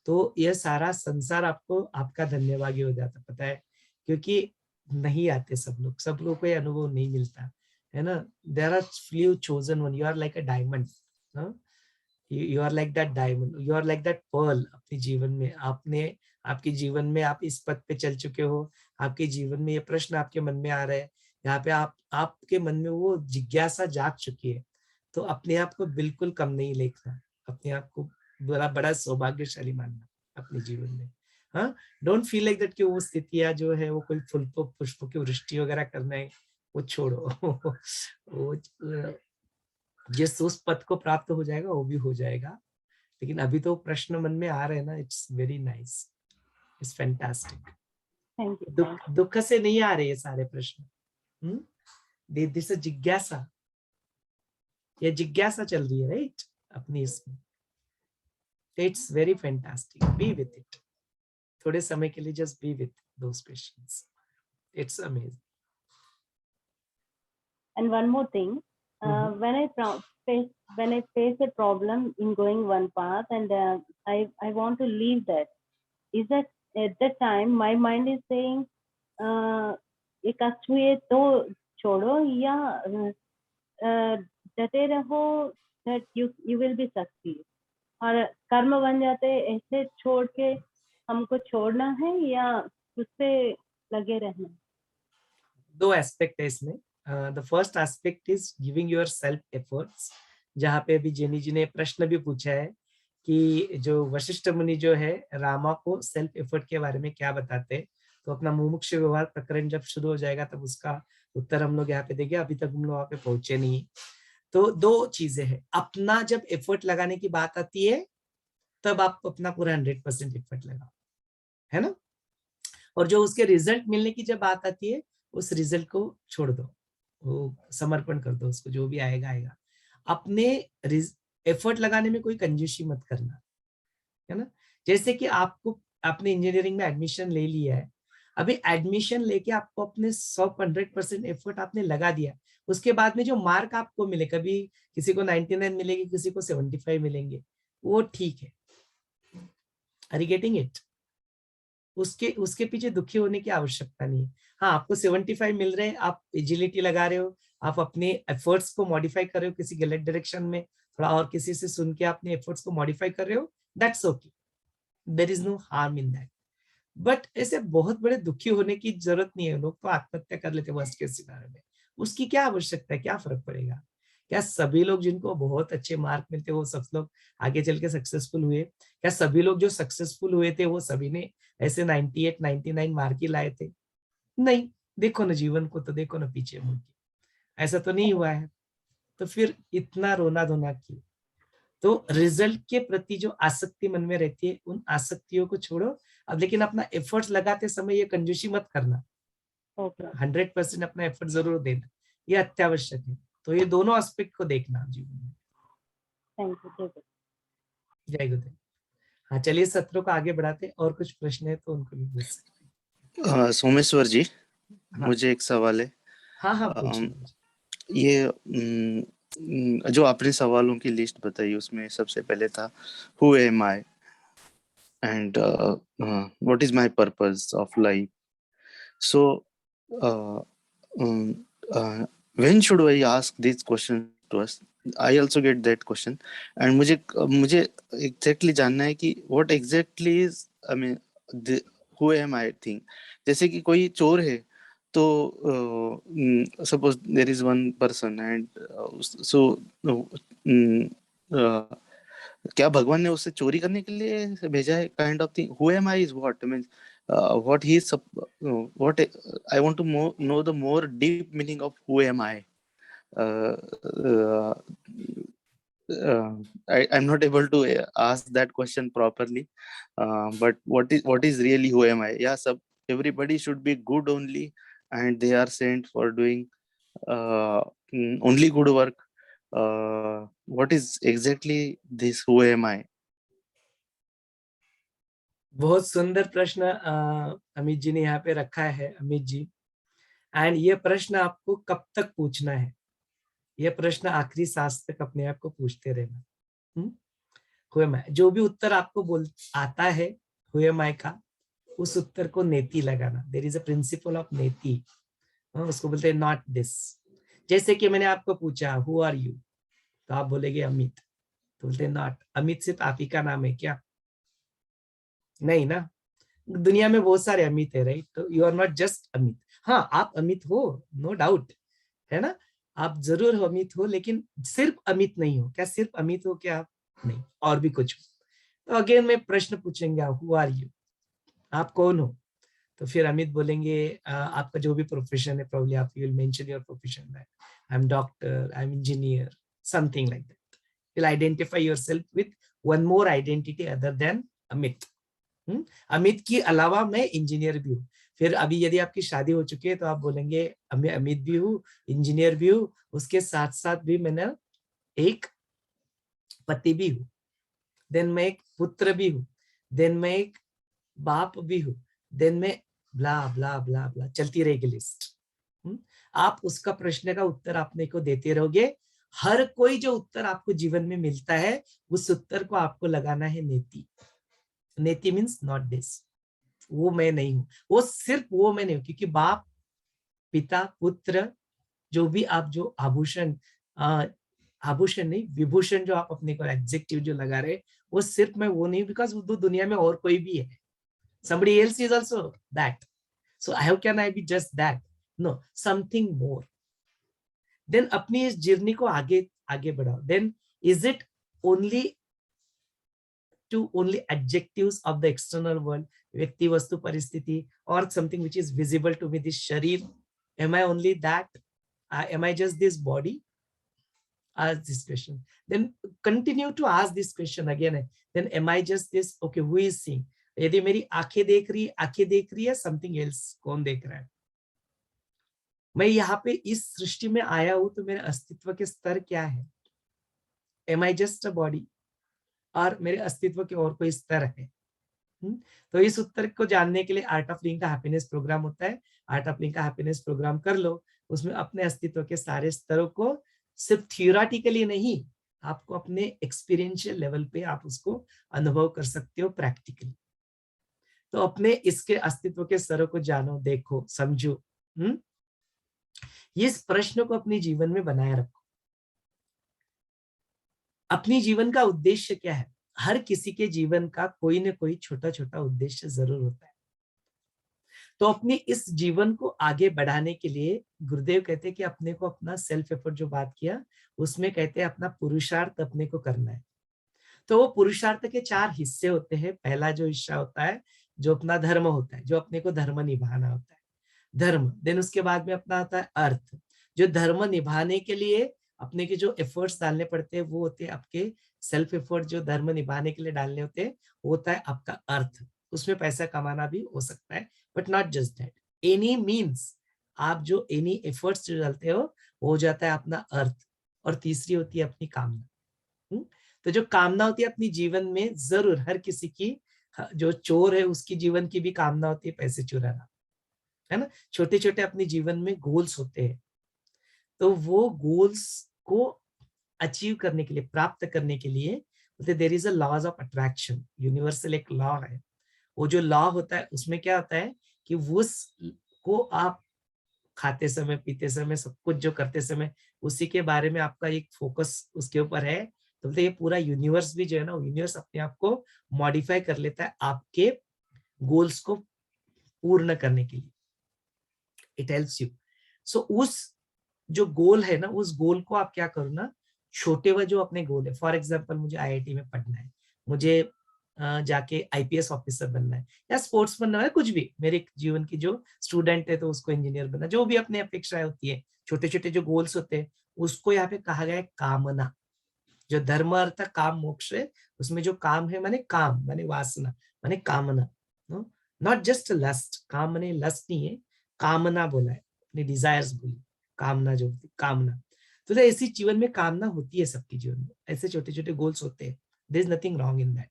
तो यह सारा संसार आपको आपका धन्यवादी हो जाता, पता है, क्योंकि नहीं आते सब लोग को ये अनुभव नहीं मिलता है ना। There are few chosen one, you are like a diamond, you are like that diamond, you are like that pearl. अपने जीवन में आपने, आपके जीवन में आप इस पथ पे चल चुके हो, आपके जीवन में ये प्रश्न आपके मन में आ रहे हैं, यहाँ पे आपके मन में वो जिज्ञासा जाग चुकी है, तो अपने आप को बिल्कुल कम नहीं लेना, अपने आप को बड़ा बड़ा सौभाग्यशाली मानना अपने जीवन में। हाँ, डोंट फील लाइक दैट कि वो स्थितियां जो है वो कोई फूल पुष्पों की वृष्टि वगैरह करना है, वो छोड़ो। वो जिस उस पद को प्राप्त हो जाएगा वो भी हो जाएगा, लेकिन अभी तो प्रश्न मन में आ रहे हैं ना, it's very nice, it's fantastic.
Thank you.
दुख से नहीं आ रहे ये सारे प्रश्न, दिस जिज्ञासा, ये जिज्ञासा चल रही है राइट अपनी इसमें। It's very fantastic, B with it, थोड़े समय के लिए just be with those questions, it's amazing.
And one more thing, when I face a problem in going one path and I want to leave that, is that at that time my mind is saying ये कष्ट हुए तो छोड़ो या डटे रहो, that you will be succeed, और कर्म बन जाते हैं ऐसे छोड़ के हमको छोड़ना है या उससे लगे रहना?
दो एस्पेक्ट है इसमें। The first aspect is giving your self efforts, जहाँ पे अभी जेनी जी ने प्रश्न भी पूछा है कि जो वशिष्ठ मुनि जो है रामा को सेल्फ एफर्ट के बारे में क्या बताते हैं, तो अपना मुमुक्ष व्यवहार प्रकरण जब शुरू हो जाएगा तब उसका उत्तर हम लोग यहाँ पे देंगे, अभी तक हम लोग वहाँ पे पहुंचे नहीं। तो दो चीजें हैं, अपना जब एफर्ट लगाने की बात आती है तब आप अपना पूरा 100% एफर्ट लगाओ, है ना, और जो उसके रिजल्ट मिलने की जब बात आती है उस रिजल्ट को छोड़ दो, वो समर्पण कर दो उसको, जो भी आएगा आएगा। अपने एफर्ट लगाने में कोई कंजूसी मत करना, है ना। जैसे कि आपको आपने इंजीनियरिंग में एडमिशन ले लिया है, अभी एडमिशन लेके आपको अपने 100% एफर्ट आपने लगा दिया, उसके बाद में जो मार्क आपको मिले, कभी किसी को 99 मिलेगी, किसी को 75 मिलेंगे, वो ठीक है, आर यू गेटिंग इट? उसके पीछे दुखी होने की आवश्यकता नहीं है। हाँ, आपको 75 मिल रहे हैं, आप एजिलिटी लगा रहे हो, आप अपने एफर्ट्स को मॉडिफाई कर रहे हो किसी गलत डायरेक्शन में, थोड़ा और किसी से सुन के अपने एफर्ट्स को मॉडिफाई कर रहे हो, that's okay, there is no harm in that. But ऐसे बहुत बड़े दुखी होने की जरूरत नहीं है, लोग तो आत्महत्या कर लेते हैं वर्स्ट केस सिनारियो में, उसकी क्या आवश्यकता है, क्या फर्क पड़ेगा? क्या सभी लोग जिनको बहुत अच्छे मार्क मिलते वो सब लोग आगे चल के सक्सेसफुल हुए? क्या सभी लोग जो सक्सेसफुल हुए थे वो सभी ने ऐसे 98 99 मार्क ही लाए थे? नहीं, देखो ना जीवन को, तो देखो ना पीछे मुड़ के, ऐसा तो नहीं हुआ है, तो फिर इतना रोना धोना क्यों? तो रिजल्ट के प्रति जो आसक्ति मन में रहती है उन आसक्तियों को छोड़ो, अब लेकिन अपना एफर्ट्स लगाते समय ये कंजूसी मत करना, 100% अपना एफर्ट जरूर देना, ये अत्यावश्यक है। तो ये दोनों एस्पेक्ट को देखना जीवन में।
Thank you.
जय गुरुदेव। हाँ, चलिए सत्रों को आगे बढ़ाते, और कुछ प्रश्न है तो उनको भी पूछ सकते हैं।
सोमेश्वर जी,
हाँ।
मुझे एक सवाल है।
हाँ पूछिए।
ये जो आपने सवालों की लिस्ट बताई उसमें सबसे पहले था who am I and what is my purpose of life, so when should I ask this question to us? I also get that question and मुझे एग्जैक्टली जानना है कि what exactly is, I mean who am I thing. जैसे कि कोई चोर है तो suppose there is one person and so क्या भगवान ने उसे चोरी करने के लिए भेजा है, kind of thing? Who am I is what means what he is what I want to know the more deep meaning of who am I. I'm not able to ask that question properly, but what is really who am I? Yeah, everybody should be good only and they are sent for doing only good work. What is exactly this who am I?
बहुत सुंदर प्रश्न अमित जी ने यहाँ पे रखा है, अमित जी। एंड ये प्रश्न आपको कब तक पूछना है? ये प्रश्न आखिरी सांस तक अपने आप को पूछते रहना। हु एम आई, जो भी उत्तर आपको आता है हु एम आई का, उस उत्तर को नेति लगाना। There is a principle of नेति, उसको बोलते हैं नॉट दिस। जैसे कि मैंने आपको पूछा हु आर यू, तो आप बोलेगे अमित, तो बोलते हैं नॉट, अमित सिर्फ आप ही का नाम है क्या? नहीं ना, दुनिया में बहुत सारे अमित है, राइट? तो you are not just Amit. हाँ, आप अमित हो, नो डाउट, है ना, आप जरूर अमित हो, लेकिन सिर्फ अमित नहीं हो। क्या सिर्फ अमित हो क्या आप? नहीं, और भी कुछ हो। तो अगेन मैं प्रश्न पूछेंगे, हु आर यू, आप कौन हो? तो फिर अमित बोलेंगे आपका जो भी प्रोफेशन है, प्रोबब्ली आप will mention your profession, I am doctor, I am engineer, something like that. Will identify yourself with one more identity other than Amit. Amit की अलावा मैं इंजीनियर भी हूँ। फिर अभी यदि आपकी शादी हो चुकी है तो आप बोलेंगे मैं अमित भी हूँ, इंजीनियर भी हूँ, उसके साथ साथ भी मैंने एक पति भी हूँ, देन मैं एक पुत्र भी हूँ, देन मैं एक बाप भी हूँ, देन मैं ब्ला ब्ला ब्ला ब्ला, चलती रहेगी लिस्ट। आप उसका प्रश्न का उत्तर आपने को देते रहोगे। हर कोई जो उत्तर आपको जीवन में मिलता है उस उत्तर को आपको लगाना है नेति। नेति मीन्स नॉट दिस, वो मैं नहीं हूं, वो सिर्फ वो मैं नहीं हूं, क्योंकि बाप, पिता, पुत्र, जो भी आप जो आभूषण, आभूषण नहीं विभूषण जो आप अपने को एडजेक्टिव जो लगा रहे, वो सिर्फ मैं वो नहीं, बिकॉज वो दुनिया में और कोई भी है, somebody else is also that, so how can I be just that? No, something more. Then अपनी इस जर्नी को आगे आगे बढ़ाओ। Then is it only to only adjectives of the external world, व्यक्ति, वस्तु, परिस्थिति, or something which is visible to me, this sharir? Am I only that? Am I just this body? Ask this question. Then continue to ask this question again. Then am I just this? Okay, who is seeing? यदि मेरी आंखें देख रही है, समथिंग एल्स कौन देख रहा है? मैं यहाँ पे इस सृष्टि में आया हूं तो मेरे अस्तित्व के स्तर क्या है? Am I just a body, और मेरे अस्तित्व के और कोई स्तर है? तो इस उत्तर को जानने के लिए आर्ट ऑफ लिविंग का हैप्पीनेस प्रोग्राम होता है। आर्ट ऑफ लिविंग का हैप्पीनेस प्रोग्राम कर लो, उसमें अपने अस्तित्व के सारे स्तरों को सिर्फ थियोरेटिकली नहीं, आपको अपने एक्सपीरियंशियल लेवल पे आप उसको अनुभव कर सकते हो प्रैक्टिकली। तो अपने इसके अस्तित्व के स्तरों को जानो, देखो, समझो। इस प्रश्न को अपने जीवन में बनाए रखो। अपनी जीवन का उद्देश्य क्या है? हर किसी के जीवन का कोई ना कोई छोटा छोटा उद्देश्य जरूर होता है। तो अपनी इस जीवन को आगे बढ़ाने के लिए गुरुदेव कहते हैं कि अपने को अपना सेल्फ एफर्ट जो बात किया उसमें कहते हैं अपना पुरुषार्थ अपने को करना है। तो वो पुरुषार्थ के 4 हिस्से होते हैं। पहला जो हिस्सा होता है जो अपना धर्म होता है, जो अपने को धर्म निभाना होता है, धर्म। देन उसके बाद में अपना आता है अर्थ, जो धर्म निभाने के लिए अपने के जो एफर्ट्स डालने पड़ते हैं वो होते हैं आपके सेल्फ एफर्ट, जो धर्म निभाने के लिए डालने होते हैं वो होता है आपका अर्थ। उसमें पैसा कमाना भी हो सकता है, but not just that, any means आप जो एनी एफर्ट्स जो डालते हो वो हो जाता है अपना अर्थ। और तीसरी होती है अपनी कामना। तो जो कामना होती है अपनी जीवन में, जरूर हर किसी की, जो चोर है उसकी जीवन की भी कामना होती है पैसे चुराना, है ना। छोटे छोटे अपने जीवन में गोल्स होते हैं, तो वो गोल्स को अचीव करने के लिए, प्राप्त करने के लिए बोलते there is a laws of attraction, universal एक लॉ है। वो जो लॉ होता है उसमें क्या होता है कि उसको आप खाते समय, पीते समय, सब कुछ जो करते समय उसी के बारे में आपका एक फोकस उसके ऊपर है, तो बोलते ये पूरा यूनिवर्स भी जो है ना, यूनिवर्स अपने आप को मॉडिफाई कर लेता है आपके गोल्स को पूर्ण करने के लिए। It helps you. सो उस जो गोल है ना, उस गोल को आप क्या करो ना, छोटे वह जो अपने गोल है, फॉर एग्जाम्पल मुझे आईआईटी में पढ़ना है, मुझे जाके आईपीएस ऑफिसर बनना है, या स्पोर्ट्स बनना है, कुछ भी मेरे जीवन की जो स्टूडेंट है तो उसको इंजीनियर बनना, जो भी अपनी अपेक्षाएं होती है, छोटे छोटे जो गोल्स होते हैं, उसको यहाँ पे कहा गया है कामना। जो धर्म अर्थ काम मोक्ष है, उसमें जो काम है माने काम, माने वासना, माने कामना, नॉट जस्ट लस्ट। काम माने लस्ट नहीं है, कामना बोला है, अपनी डिजायर्स बोली, कामना जो होती कामना। तो ऐसी जीवन में कामना होती है सबके जीवन में, ऐसे छोटे छोटे गोल्स होते हैं, there is nothing wrong in that,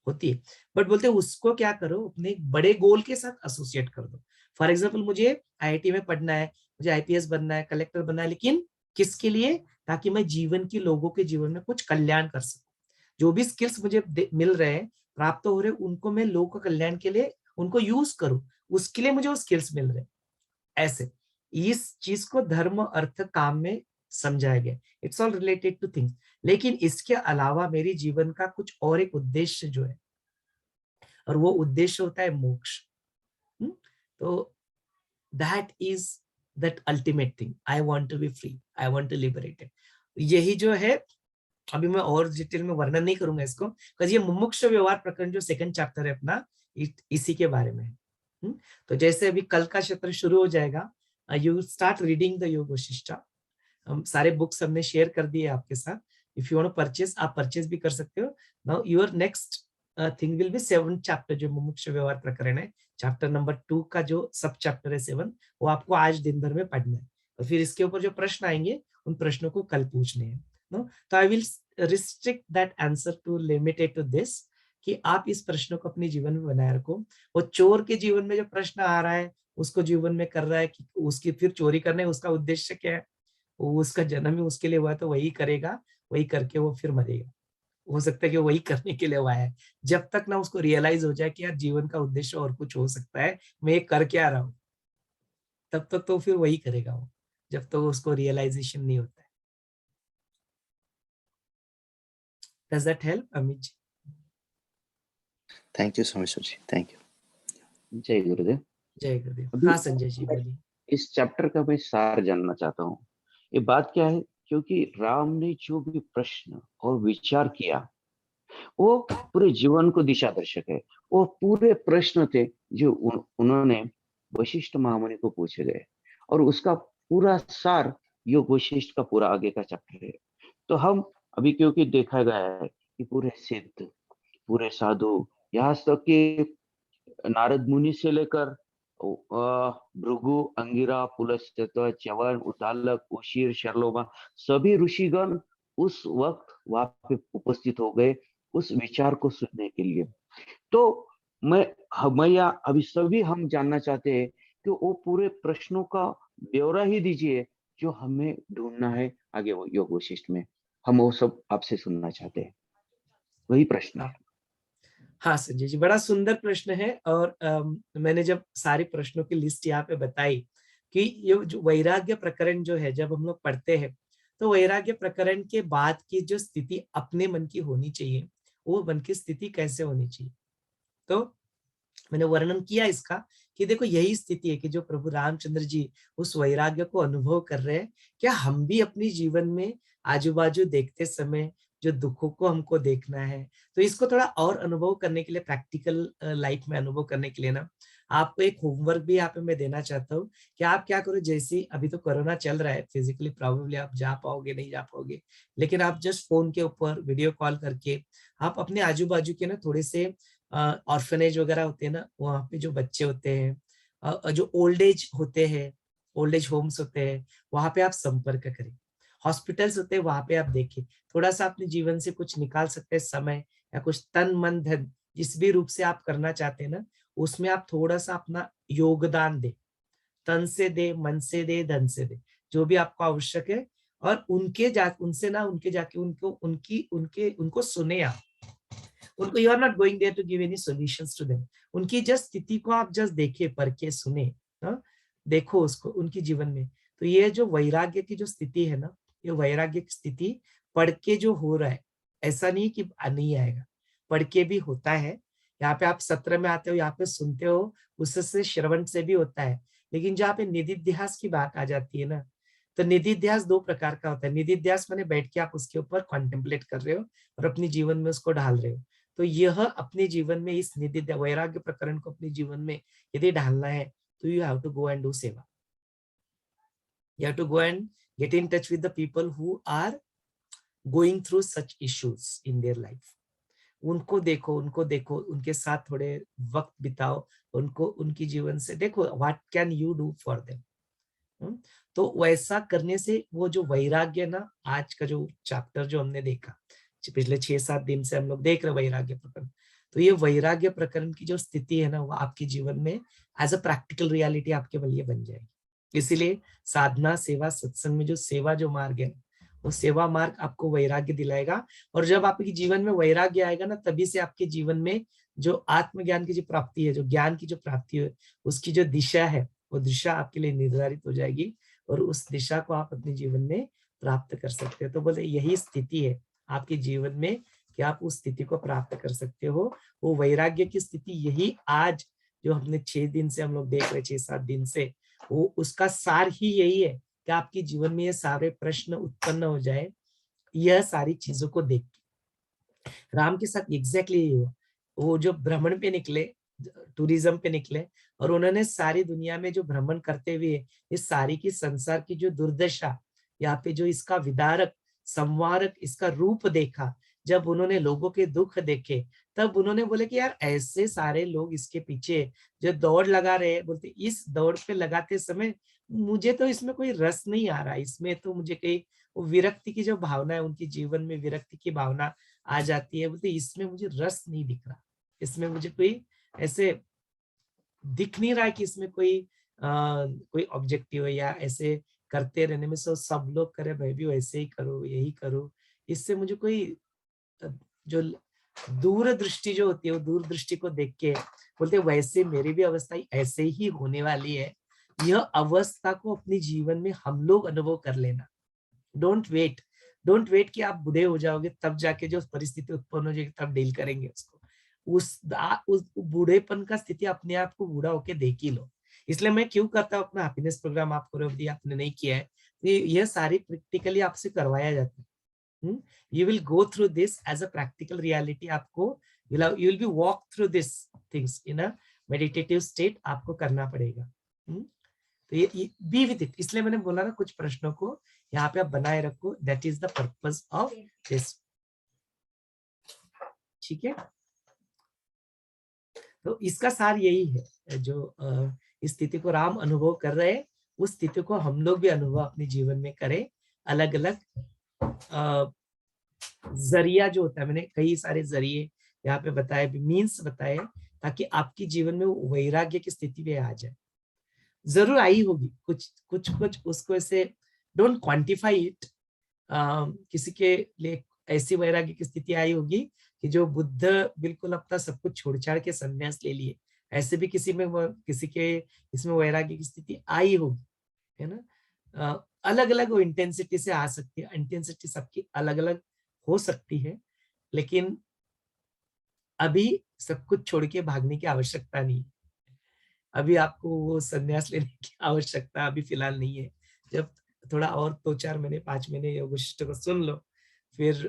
होती है। बट बोलते हैं उसको क्या करो, अपने बड़े गोल के साथ एसोसिएट कर दो। फॉर एग्जाम्पल मुझे आईआईटी में पढ़ना है, मुझे आईपीएस बनना है, कलेक्टर बनना है, लेकिन किसके लिए? ताकि मैं जीवन के लोगों के जीवन में कुछ कल्याण कर सकूं। जो भी स्किल्स मुझे मिल रहे हैं, प्राप्त हो रहे हैं, उनको मैं लोगों का कल्याण के लिए उनको यूज करूं, उसके लिए मुझे वो स्किल्स मिल रहे हैं। ऐसे इस चीज को धर्म अर्थ काम में समझाया गया। It's all related two things. लेकिन इसके अलावा मेरी जीवन का कुछ और एक उद्देश्य जो है, और वो उद्देश्य होता है मोक्ष। तो that is that ultimate thing, I want to be free, I want to liberated. यही जो है, अभी मैं और डिटेल में वर्णन नहीं करूंगा इसको, बिकॉज ये मुमुक्ष व्यवहार प्रकरण जो सेकंड चैप्टर है अपना, इसी के बारे में है। तो जैसे अभी कल का सत्र शुरू हो जाएगा, यू स्टार्ट रीडिंग द योग वशिष्ठा। हम सारे बुक्स हमने शेयर कर दिए आपके साथ, if you want to purchase, आप परचेस भी कर सकते हो। Now your next thing will be 7th chapter, जो मुमुक्षु व्यवहार प्रकरण है, चैप्टर नंबर 2 का जो सब चैप्टर है 7, वो आपको आज दिन भर में पढ़ना है। और फिर इसके ऊपर जो प्रश्न आएंगे उन प्रश्नों को कल पूछने हैं। नो, तो I will restrict that answer to limited to this, कि आप इस प्रश्न को अपने जीवन में बनाए रखो। वो चोर के जीवन में जो प्रश्न आ रहा है, उसको जीवन में कर रहा है कि उसकी फिर चोरी करने, उसका उद्देश्य क्या है, वो उसका जन्म ही उसके लिए हुआ है, तो वही करेगा, वही करके वो फिर मरेगा। हो सकता है कि वही करने के लिए हुआ है। जब तक ना उसको रियलाइज हो जाए कि यार जीवन का उद्देश्य और कुछ हो सकता है, मैं ये कर क्या रहा हूँ, तब तक तो फिर वही करेगा वो, जब तक तो उसको रियलाइजेशन नहीं होता है। Does that help, Amit ji?
Thank you so much, Suji. Thank you.
जय गुरुदेव।
जय गुरुदेव।
अभी
हाँ संजय जी बोलिए।
इस चैप्टर का मैं सार जानना चाहता हूँ। ये बात क्या है, क्योंकि राम ने जो भी प्रश्न और विचार किया वो पूरे जीवन को दिशा दर्शक है। वो पूरे प्रश्न थे जो उन्होंने वशिष्ठ महामुनि को पूछे गए, और उसका पूरा सार योग वशिष्ठ का पूरा आगे का चैप्टर है। तो हम अभी क्योंकि देखा गया है कि पूरे सिद्ध, पूरे साधु, यहाँ तक कि नारद मुनि से लेकर भृगु, अंगिरा, पुलस्त्य, च्यवन, उतालक, उशीर, शर्लोमा, सभी ऋषिगण उस वक्त वहां पे उपस्थित हो गए उस विचार को सुनने के लिए। तो मैं अभी सभी हम जानना चाहते हैं कि वो पूरे प्रश्नों का ब्यौरा ही दीजिए जो हमें ढूंढना है आगे वो योग वशिष्ठ में। हम वो सब आपसे सुनना चाहते हैं, वही प्रश्न है।
हाँ संजय जी, बड़ा सुंदर प्रश्न है। और मैंने जब सारे प्रश्नों की लिस्ट यहाँ पे बताई कि ये जो वैराग्य प्रकरण जो है, जब हम लोग पढ़ते हैं तो वैराग्य प्रकरण के बाद की जो स्थिति अपने मन की होनी चाहिए, वो मन की स्थिति कैसे होनी चाहिए, तो मैंने वर्णन किया इसका कि देखो यही स्थिति है कि जो प्रभु रामचंद्र जी उस वैराग्य को अनुभव कर रहे हैं, क्या हम भी अपने जीवन में आजू बाजू देखते समय जो दुखों को हमको देखना है, तो इसको थोड़ा और अनुभव करने के लिए, प्रैक्टिकल लाइफ में अनुभव करने के लिए ना, आपको एक होमवर्क भी यहाँ पे मैं देना चाहता हूँ कि आप क्या करो, जैसे अभी तो कोरोना चल रहा है, फिजिकली प्रॉब्लली आप जा पाओगे नहीं जा पाओगे, लेकिन आप जस्ट फोन के ऊपर वीडियो कॉल करके आप अपने आजू बाजू के ना थोड़े से ऑर्फनेज वगैरह होते हैं ना, वहाँ पे जो बच्चे होते हैं, जो ओल्ड एज होते हैं, ओल्ड एज होम्स होते हैं, वहां पे आप संपर्क करें। हॉस्पिटल्स होते हैं, वहां पे आप देखें, थोड़ा सा अपने जीवन से कुछ निकाल सकते हैं समय, या कुछ तन मन धन जिस भी रूप से आप करना चाहते हैं ना, उसमें आप थोड़ा सा अपना योगदान दे, तन से दे, मन से दे, धन से दे, जो भी आपको आवश्यक है। और उनसे ना उनके जाके उनको सुने आप, उनको, you are not going there to give any solutions to them, उनकी जस्ट स्थिति को आप जस्ट देखे, परखे, सुने, हाँ, देखो उसको उनकी जीवन में। तो ये जो वैराग्य की जो स्थिति है ना, ये वैराग्य की स्थिति पढ़ के जो हो रहा है, ऐसा नहीं कि नहीं आएगा, पढ़ के भी होता है। यहाँ पे आप सत्र में आते हो, यहाँ पे सुनते हो, उससे श्रवण से भी होता है। लेकिन जहाँ पे निधिध्यास की बात आ जाती है ना, तो निधिध्यास 2 प्रकार का होता है। निधिध्यास माने बैठ के आप उसके ऊपर कॉन्टेम्पलेट कर रहे हो और अपने जीवन में उसको ढाल रहे हो। तो यह अपने जीवन में इस निधि वैराग्य प्रकरण को अपने जीवन में यदि ढालना है, तो you have to go and do seva. You have to go and get in touch with the people who are going through such issues in their life. उनको देखो, उनके साथ थोड़े वक्त बिताओ, उनको उनकी जीवन से देखो, what can you do for them. तो वैसा करने से वो जो वैराग्य ना, आज का जो चैप्टर जो हमने देखा, पिछले 6-7 दिन से हम लोग देख रहे वैराग्य प्रकरण, तो ये वैराग्य प्रकरण की जो स्थिति है ना, वो आपके जीवन में एज अ प्रैक्टिकल रियलिटी आपके लिए बन जाएगी। इसीलिए साधना, सेवा, सत्संग में जो सेवा जो मार्ग है, वो सेवा मार्ग आपको वैराग्य दिलाएगा। और जब आपके जीवन में वैराग्य आएगा ना, तभी से आपके जीवन में जो आत्मज्ञान की जो प्राप्ति है, जो ज्ञान की जो प्राप्ति है, उसकी जो दिशा है, वो दिशा आपके लिए निर्धारित हो जाएगी, और उस दिशा को आप अपने जीवन में प्राप्त कर सकते हो। तो बोले यही स्थिति है आपके जीवन में कि आप उस स्थिति को प्राप्त कर सकते हो। वो वैराग्य की स्थिति यही आज जो हमने 6 दिन से हम लोग देख रहे, 6-7 दिन से, वो उसका सार ही यही है कि आपके जीवन में ये सारे प्रश्न उत्पन्न हो जाए, यह सारी चीजों को देख के। राम के साथ एग्जैक्टली यही हुआ। वो जो भ्रमण पे निकले, टूरिज्म पे निकले, और उन्होंने सारी दुनिया में जो भ्रमण करते हुए इस सारी की संसार की जो दुर्दशा, यहाँ पे जो इसका विदारक संवारक, इसका रूप देखा, जब उन्होंने लोगों के दुख देखे, तब उन्होंने बोले कि यार ऐसे सारे लोग इसके पीछे जो दौड़ लगा रहे हैं, बोलते इस दौड़ पे लगाते समय मुझे तो इसमें कोई रस नहीं आ रहा, इसमें तो मुझे कहीं वो विरक्ति की जो भावना है, उनके जीवन में विरक्ति की भावना आ जाती है, बोलते इसमें मुझे रस नहीं दिख रहा, इसमें मुझे कोई ऐसे दिख नहीं रहा है कि इसमें कोई ऑब्जेक्टिव है, या ऐसे करते रहने में सब लोग करे मैं भी वैसे ही करूँ, यही करूँ, इससे मुझे कोई जो दूरदृष्टि जो होती है, वो दूरदृष्टि को देख के बोलते वैसे मेरी भी अवस्था ऐसे ही होने वाली है। यह अवस्था को अपने जीवन में हम लोग अनुभव कर लेना। डोंट वेट कि आप बूढ़े हो जाओगे तब जाके जो परिस्थिति उत्पन्न हो जाएगी तब डील करेंगे उसको। उस बूढ़ेपन का स्थिति अपने आप को बूढ़ा होके देख ही लो। इसलिए मैं क्यों करता हूँ अपना हैप्पीनेस प्रोग्राम, आपको आपने नहीं किया है, तो यह सारी प्रैक्टिकली आपसे करवाया जाता है। You will go through this as a practical reality, आपको you will be walk through this things in a meditative state, आपको करना पड़ेगा। तो ये be with it, इसलिए मैंने बोला ना कुछ प्रश्नों को यहाँ पे आप बनाए रखो, that is the purpose of this। ठीक है, तो इसका सार यही है, जो इस स्थिति को राम अनुभव कर रहे हैं, उस स्थिति को हम लोग भी अनुभव अपने जीवन में करें। अलग अलग जरिया जो होता है, मैंने कई सारे जरिए यहाँ पे बताए, मीन्स बताए, ताकि आपके जीवन में वो वैराग्य की स्थिति भी आ जाए। जरूर आई होगी कुछ उसको ऐसे डोंट क्वांटिफाई इट, किसी के लिए ऐसी वैराग्य की स्थिति आई होगी कि जो बुद्ध बिल्कुल अपना सब कुछ छोड़ छाड़ के संन्यास ले लिए, ऐसे भी किसी के इसमें वैराग्य की स्थिति आई होगी, है ना। अलग अलग वो इंटेंसिटी से आ सकती है, इंटेंसिटी सबकी अलग अलग हो सकती है, लेकिन अभी सब कुछ छोड़ के भागने की आवश्यकता नहीं है। अभी आपको वो संन्यास लेने की आवश्यकता अभी फिलहाल नहीं है। जब थोड़ा और 2-4 महीने 5 महीने योग वशिष्ठ को सुन लो, फिर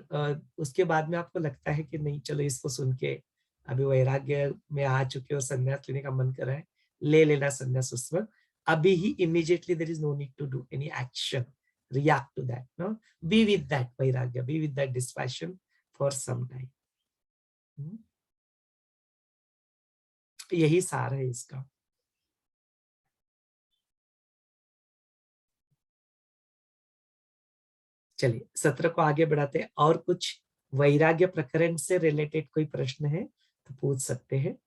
उसके बाद में आपको लगता है कि नहीं चलो इसको सुन के अभी वैराग्य में आ चुके हो, संन्यास लेने का मन कर रहा है, ले लेना संन्यास उस वक्त। अभी ही immediately there is no need to do any action, react to that, no, be with that vairagya, be with that dispassion for some time। यही सार है इसका। चलिए सत्र को आगे बढ़ाते हैं, और कुछ वैराग्य प्रकरण से रिलेटेड कोई प्रश्न है तो पूछ सकते हैं।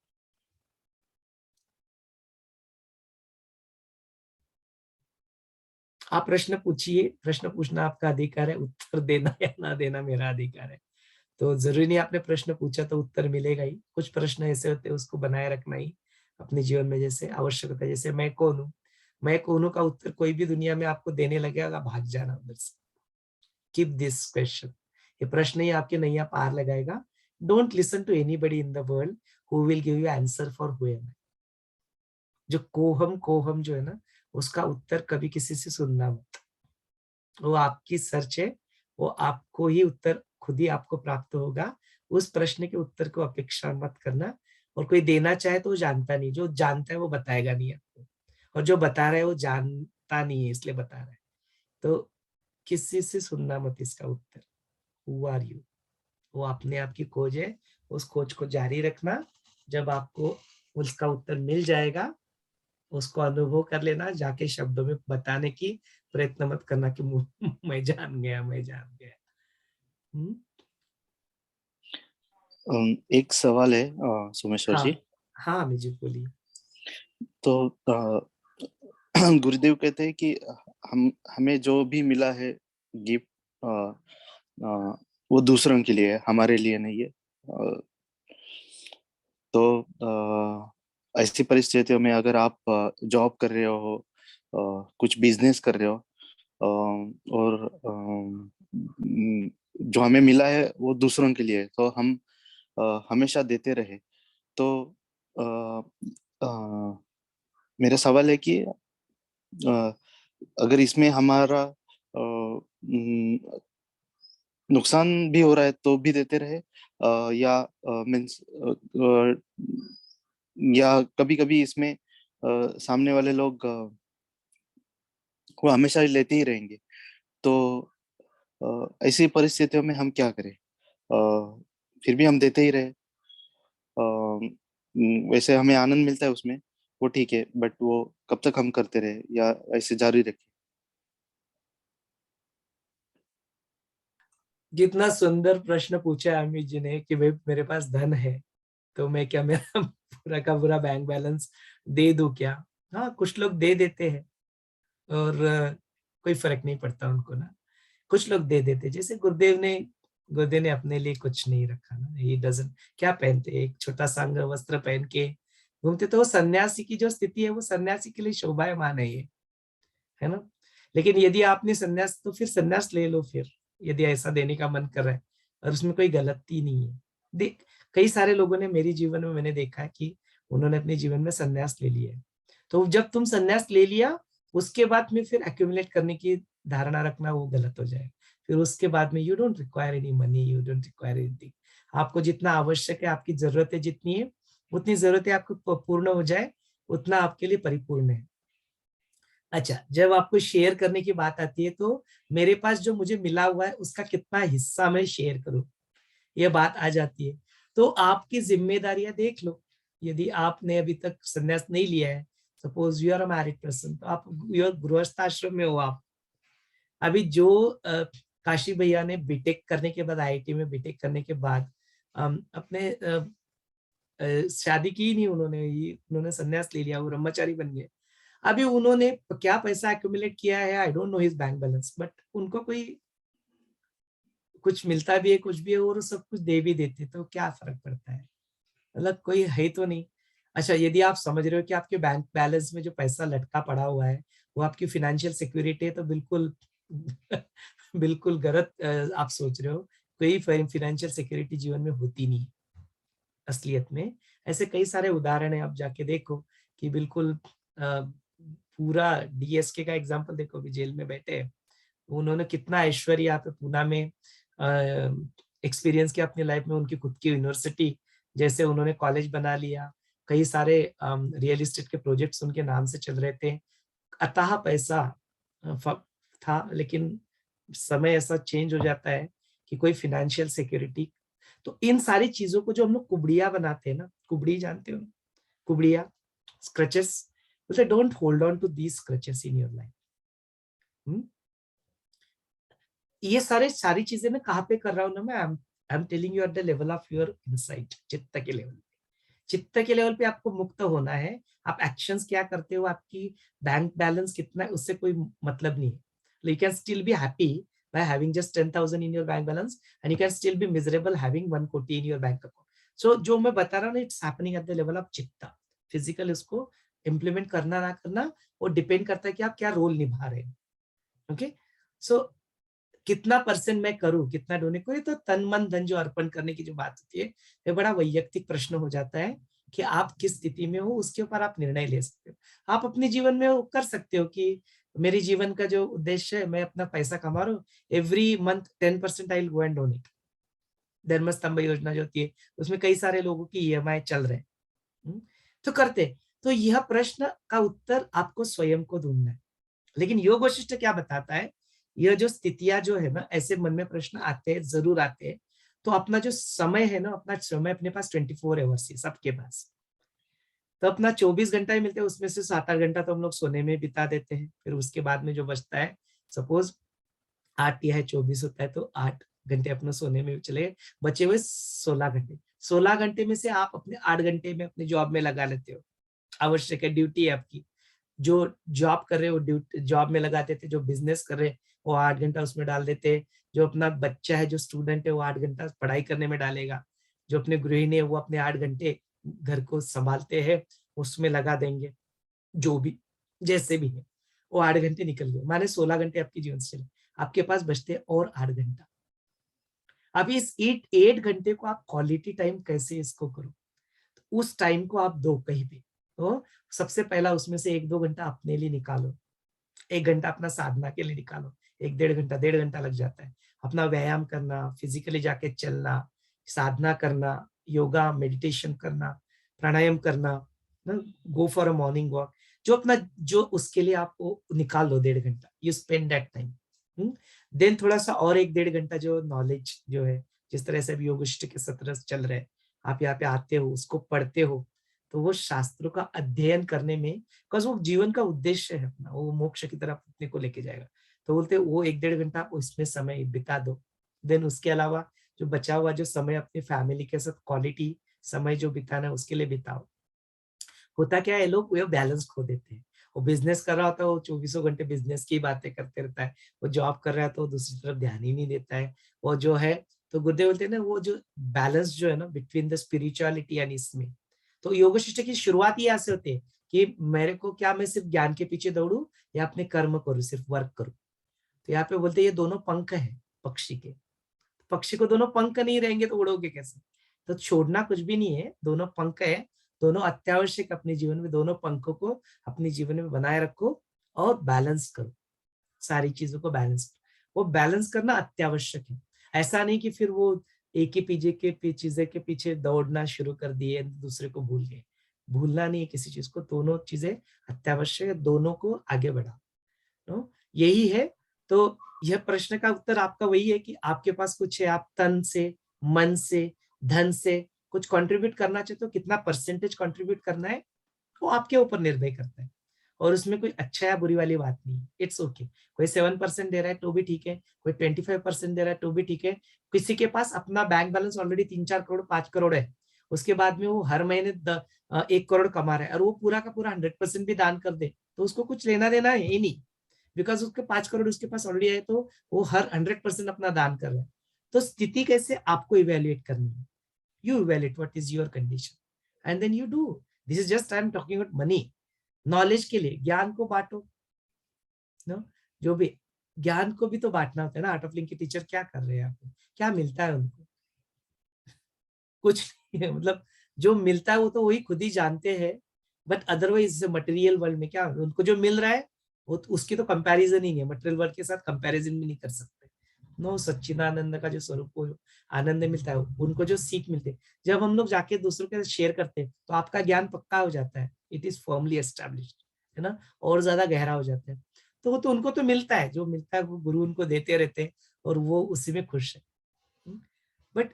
आप प्रश्न पूछिए, प्रश्न पूछना आपका अधिकार है, उत्तर देना या ना देना मेरा अधिकार है। तो जरूरी नहीं आपने प्रश्न पूछा तो उत्तर मिलेगा ही, कुछ प्रश्न ऐसे होते हैं उसको बनाए रखना ही अपने जीवन में जैसे आवश्यक होता है। जैसे मैं कौन हूँ, मैं कौन हूँ का उत्तर कोई भी दुनिया में आपको देने लगेगा, भाग जाना उधर से। कीप दिस क्वेश्चन, ये प्रश्न ही आपके नैया पार लगाएगा। Don't listen to anybody in the world who will give you answer for who am I. जो कोहम जो है ना, उसका उत्तर कभी किसी से सुनना मत, वो आपकी सर्च है, वो आपको ही उत्तर खुद ही आपको प्राप्त होगा। उस प्रश्न के उत्तर को अपेक्षा मत करना, और कोई देना चाहे तो वो जानता नहीं, जो जानता है वो बताएगा नहीं आपको, और जो बता रहा है वो जानता नहीं है इसलिए बता रहा है। तो किसी से सुनना मत इसका उत्तर। हु आर यू, वो अपने आप की खोज है, उस खोज को जारी रखना। जब आपको उसका उत्तर मिल जाएगा उसको अनुभव कर लेना, जाके शब्दों में बताने की प्रयत्न मत करना कि मैं जान गया, मैं जान गया।
एक सवाल है सोमेश्वर जी।
हाँ मुझे बोलिए।
तो गुरुदेव कहते हैं कि हमें जो भी मिला है गिफ्ट वो दूसरों के लिए है, हमारे लिए नहीं है। तो ऐसी परिस्थितियों में अगर आप जॉब कर रहे हो, कुछ बिजनेस कर रहे हो, और जो हमें मिला है वो दूसरों के लिए है, तो हम हमेशा देते रहे। तो मेरा सवाल है कि अगर इसमें हमारा नुकसान भी हो रहा है तो भी देते रहे, या मीन्स या कभी कभी इसमें सामने वाले लोग वो हमेशा लेते ही रहेंगे, तो ऐसी परिस्थितियों में हम क्या करें? फिर भी हम देते ही रहे, वैसे हमें आनंद मिलता है उसमें, वो ठीक है, बट वो कब तक हम करते रहे या ऐसे जारी रखें?
कितना सुंदर प्रश्न पूछा है अमित जी ने कि भाई मेरे पास धन है तो मैं क्या मेरा पूरा का पूरा बैंक बैलेंस दे दूं क्या? हाँ, कुछ लोग दे देते हैं और कोई फर्क नहीं पड़ता उनको ना। कुछ लोग दे देते, जैसे गुरुदेव ने अपने लिए कुछ नहीं रखा ना। ये डजन क्या पहनते, एक छोटा सा अंग वस्त्र पहन के घूमते, तो वो सन्यासी की जो स्थिति है वो सन्यासी के लिए शोभायमान है ये, है ना। लेकिन यदि आपने सन्यास, तो फिर सन्यास ले लो फिर, यदि ऐसा देने का मन कर रहा है और उसमें कोई गलती नहीं है। देख, कई सारे लोगों ने मेरे जीवन में मैंने देखा है कि उन्होंने अपने जीवन में सन्यास ले लिया है। तो जब तुम सन्यास ले लिया, उसके बाद में फिर एक्यूमुलेट करने की धारणा रखना वो गलत हो जाए। फिर उसके बाद में you don't require any money, you don't require anything. आपको जितना आवश्यक है, आपकी जरूरतें जितनी है, उतनी जरूरतें आपको पूर्ण हो जाए, उतना आपके लिए परिपूर्ण है। अच्छा, जब आपको शेयर करने की बात आती है, तो मेरे पास जो मुझे मिला हुआ है उसका कितना हिस्सा मैं शेयर करूं, ये बात आ जाती है। तो आपकी जिम्मेदारियां देख लो। यदि आपने अभी तक संन्यास नहीं लिया है, suppose you are a married person, तो आप योर गृहस्थ आश्रम में हो। आप अभी जो काशी भैया ने बीटेक करने के बाद, आईआईटी में बीटेक करने के बाद अपने शादी की ही नहीं उन्होंने संन्यास ले लिया, वो ब्रह्मचारी बन गए। अभी उन्होंने क्या पैसा एक्यूमुलेट किया है, I don't know his bank balance, but उनको कोई कुछ मिलता भी है, कुछ भी है, और सब कुछ दे भी देते, तो क्या फर्क पड़ता है? मतलब कोई है तो नहीं। अच्छा, यदि आप समझ रहे हो कि आपके बैंक बैलेंस में जो पैसा लटका पड़ा हुआ है वो आपकी फिनेंशियल सिक्योरिटी है, तो बिल्कुल बिल्कुल गलत आप सोच रहे हो। कोई फिनेंशियल सिक्योरिटी जीवन में होती नहीं है असलियत में। ऐसे कई सारे उदाहरण है, आप जाके देखो कि बिल्कुल पूरा डीएसके का एग्जांपल देखो, भी जेल में बैठे हैं, उन्होंने कितना ऐश्वर्य यहाँ पे पूना में एक्सपीरियंस किया अपनी लाइफ में। उनकी खुद की यूनिवर्सिटी, जैसे उन्होंने कॉलेज बना लिया, कई सारे रियल एस्टेट के प्रोजेक्ट्स उनके नाम से चल रहे थे, अथाह पैसा था। लेकिन समय ऐसा चेंज हो जाता है कि कोई फाइनेंशियल सिक्योरिटी। तो इन सारी चीजों को जो हम लोग कुबड़िया बनाते हैं ना, कुबड़ी जानते हो, कुबड़िया, स्क्रचेस, बोलते don't hold on to these crutches in your life. ये सारी चीजें मैं कहाँ पे कर रहा हूँ ना, मैं I am telling you at the level of your insight, चित्त के लेवल। चित्त के लेवल पे आपको मुक्त होना है। आप एक्शंस क्या करते हो, आपकी बैंक बैलेंस कितना है, उससे कोई मतलब नहीं है। You can still be happy by having just 10,000 in your bank balance, and you can still be miserable having 1 कोटी in your bank account. So जो मैं बता रहा हूँ ना, it's happening at the level of चित्ता। फिजिकल इसको इम्प्लीमेंट करना ना करना वो डिपेंड करता है कि आप क्या रोल निभा रहे हैं। ओके, सो कितना परसेंट मैं करूं, कितना डोनेट करूं, तो तन मन धन जो अर्पण करने की जो बात होती है, ये बड़ा वैयक्तिक प्रश्न हो जाता है कि आप किस स्थिति में हो, उसके ऊपर आप निर्णय ले सकते हो। आप अपने जीवन में वो कर सकते हो कि मेरे जीवन का जो उद्देश्य है, मैं अपना पैसा कमा रहा हूँ, every month 10% I will go and donate. धर्म स्तंभ योजना जो होती है, उसमें कई सारे लोगों की ईएमआई चल रहे हैं, तो करते। तो यह प्रश्न का उत्तर आपको स्वयं को ढूंढना है। लेकिन योग वशिष्ठ क्या बताता है, यह जो स्थितियां जो है ना, ऐसे मन में प्रश्न आते हैं, जरूर आते हैं, तो अपना जो समय है ना, अपना समय अपने पास 24 आवर्स है सबके पास। तो अपना 24 घंटा ही मिलते हैं, उसमें से 7-8 घंटा तो हम लोग सोने में बिता देते हैं। फिर उसके बाद में जो बचता है, सपोज 8 या 24 होता है, तो 8 घंटे अपने सोने में चले, बचे हुए 16 घंटे। 16 घंटे में से आप अपने 8 घंटे में अपने जॉब में लगा लेते हो, आवश्यक है, ड्यूटी है आपकी। जो जॉब कर रहे हो ड्यूटी जॉब में लगा देते, जो बिजनेस कर रहे वो 8 घंटा उसमें डाल देते, जो अपना बच्चा है, जो स्टूडेंट है, वो 8 घंटा पढ़ाई करने में डालेगा, जो अपने गृहिणी है वो अपने 8 घंटे घर को संभालते हैं उसमें लगा देंगे। जो भी जैसे भी है, वो 8 घंटे निकल गए, माने 16 घंटे आपके जीवन से चले, आपके पास बचते और 8 घंटा। अभी इस 8 घंटे को आप क्वालिटी टाइम कैसे इसको करो, उस टाइम को आप दो कहीं पे। तो सबसे पहला उसमें से 1-2 घंटा अपने लिए निकालो, 1 घंटा अपना साधना के लिए निकालो, 1-1.5 घंटा लग जाता है। अपना व्यायाम करना, फिजिकली जाके चलना, साधना करना, योगा मेडिटेशन करना, प्राणायाम करना, go for a morning walk, जो अपना जो उसके लिए आपको निकाल लो 1.5 घंटा, you spend that time. Then थोड़ा सा और 1-1.5 घंटा जो नॉलेज जो है, जिस तरह से अभी योग वशिष्ठ के सत्र चल रहे हैं, आप यहाँ पे आते हो, उसको पढ़ते हो, तो वो शास्त्रों का अध्ययन करने में, बिकॉज वो जीवन का उद्देश्य है अपना, वो मोक्ष की तरफ अपने को लेके जाएगा। तो बोलते हैं वो 1-1.5 घंटा आप उसमें समय बिता दो। देन उसके अलावा जो बचा हुआ जो समय अपनी फैमिली के साथ क्वालिटी समय जो बिताना है उसके लिए बिताओ। होता क्या है, लोग वो बैलेंस खो देते हैं। वो बिजनेस कर रहा होता है, वो 24 घंटे बिजनेस की बातें करते रहता है। वो जॉब कर रहा है तो दूसरी तरफ ध्यान ही नहीं देता है। वो जो है, तो गुरुदेव बोलते हैं ना, वो जो बैलेंस जो है ना बिटवीन द स्पिरिचुअलिटी एंड इसमें, तो योग शिष्ट की शुरुआत ही ऐसे होती है कि मेरे को क्या, मैं सिर्फ ज्ञान के पीछे दौड़ू या अपने कर्म करूँ, सिर्फ वर्क करूँ। तो यहाँ पे बोलते हैं ये दोनों पंख है पक्षी के। पक्षी को दोनों पंख नहीं रहेंगे तो उड़ोगे कैसे? तो छोड़ना कुछ भी नहीं है, दोनों पंख है, दोनों अत्यावश्यक अपने जीवन में, दोनों पंखों को अपने जीवन में बनाए रखो और बैलेंस करो, सारी चीजों को बैलेंस करो। वो बैलेंस करना अत्यावश्यक है। ऐसा नहीं कि फिर वो एक ही चीजें के पीछे दौड़ना शुरू कर दिए, दूसरे को भूल गए। भूलना नहीं है किसी चीज को, दोनों चीजें अत्यावश्यक है, दोनों को आगे बढ़ाओ। तो यही है। तो यह प्रश्न का उत्तर आपका वही है कि आपके पास कुछ है, आप तन से, मन से, धन से कुछ कंट्रीब्यूट करना चाहते हो, कितना परसेंटेज कंट्रीब्यूट करना है वो आपके ऊपर निर्भर करता है। और उसमें कोई अच्छा या बुरी वाली बात नहीं है, इट्स ओके। कोई 7% दे रहा है तो भी ठीक है, कोई 25% दे रहा है तो भी ठीक है। किसी के पास अपना bank balance already 3-4 crore 5 crore है, उसके बाद में वो हर महीने 1 करोड़ कमा रहा है, और वो पूरा का पूरा 100% भी दान कर दे तो उसको कुछ लेना देना है ही नहीं, बिकॉज उसके 5 करोड़ उसके पास ऑलरेडी है, तो वो हर 100% अपना दान कर रहा है। तो स्थिति कैसे आपको इवेल्युएट करनी है, you evaluate what is your condition and then you do. This is just I am talking about money. Knowledge के लिए ज्ञान को बांटो, नो, जो भी ज्ञान को भी तो बांटना होता है ना। आर्ट ऑफ लिविंग के टीचर क्या कर रहे हैं आपको, क्या मिलता है उनको? कुछ नहीं है, मतलब जो मिलता है वो तो वही खुद ही जानते हैं। बट अदरवाइज मटेरियल वर्ल्ड में क्या उनको जो मिल रहा है, वो तो उसकी तो कंपैरिजन ही नहीं है, मटेरियल वर्ल्ड के साथ कंपैरिजन भी नहीं कर सकते। नो, सच्चिदानंद का जो स्वरूप को आनंद मिलता है, उनको जो सीख मिलती है, जब हम लोग जाके दूसरों के साथ शेयर करते हैं तो आपका ज्ञान पक्का हो जाता है, इट इज फर्मली एस्टेब्लिश्ड, है ना, और ज्यादा गहरा हो जाता है। तो वो तो उनको तो मिलता है, जो मिलता है वो गुरु उनको देते रहते हैं और वो उसी में खुश है। बट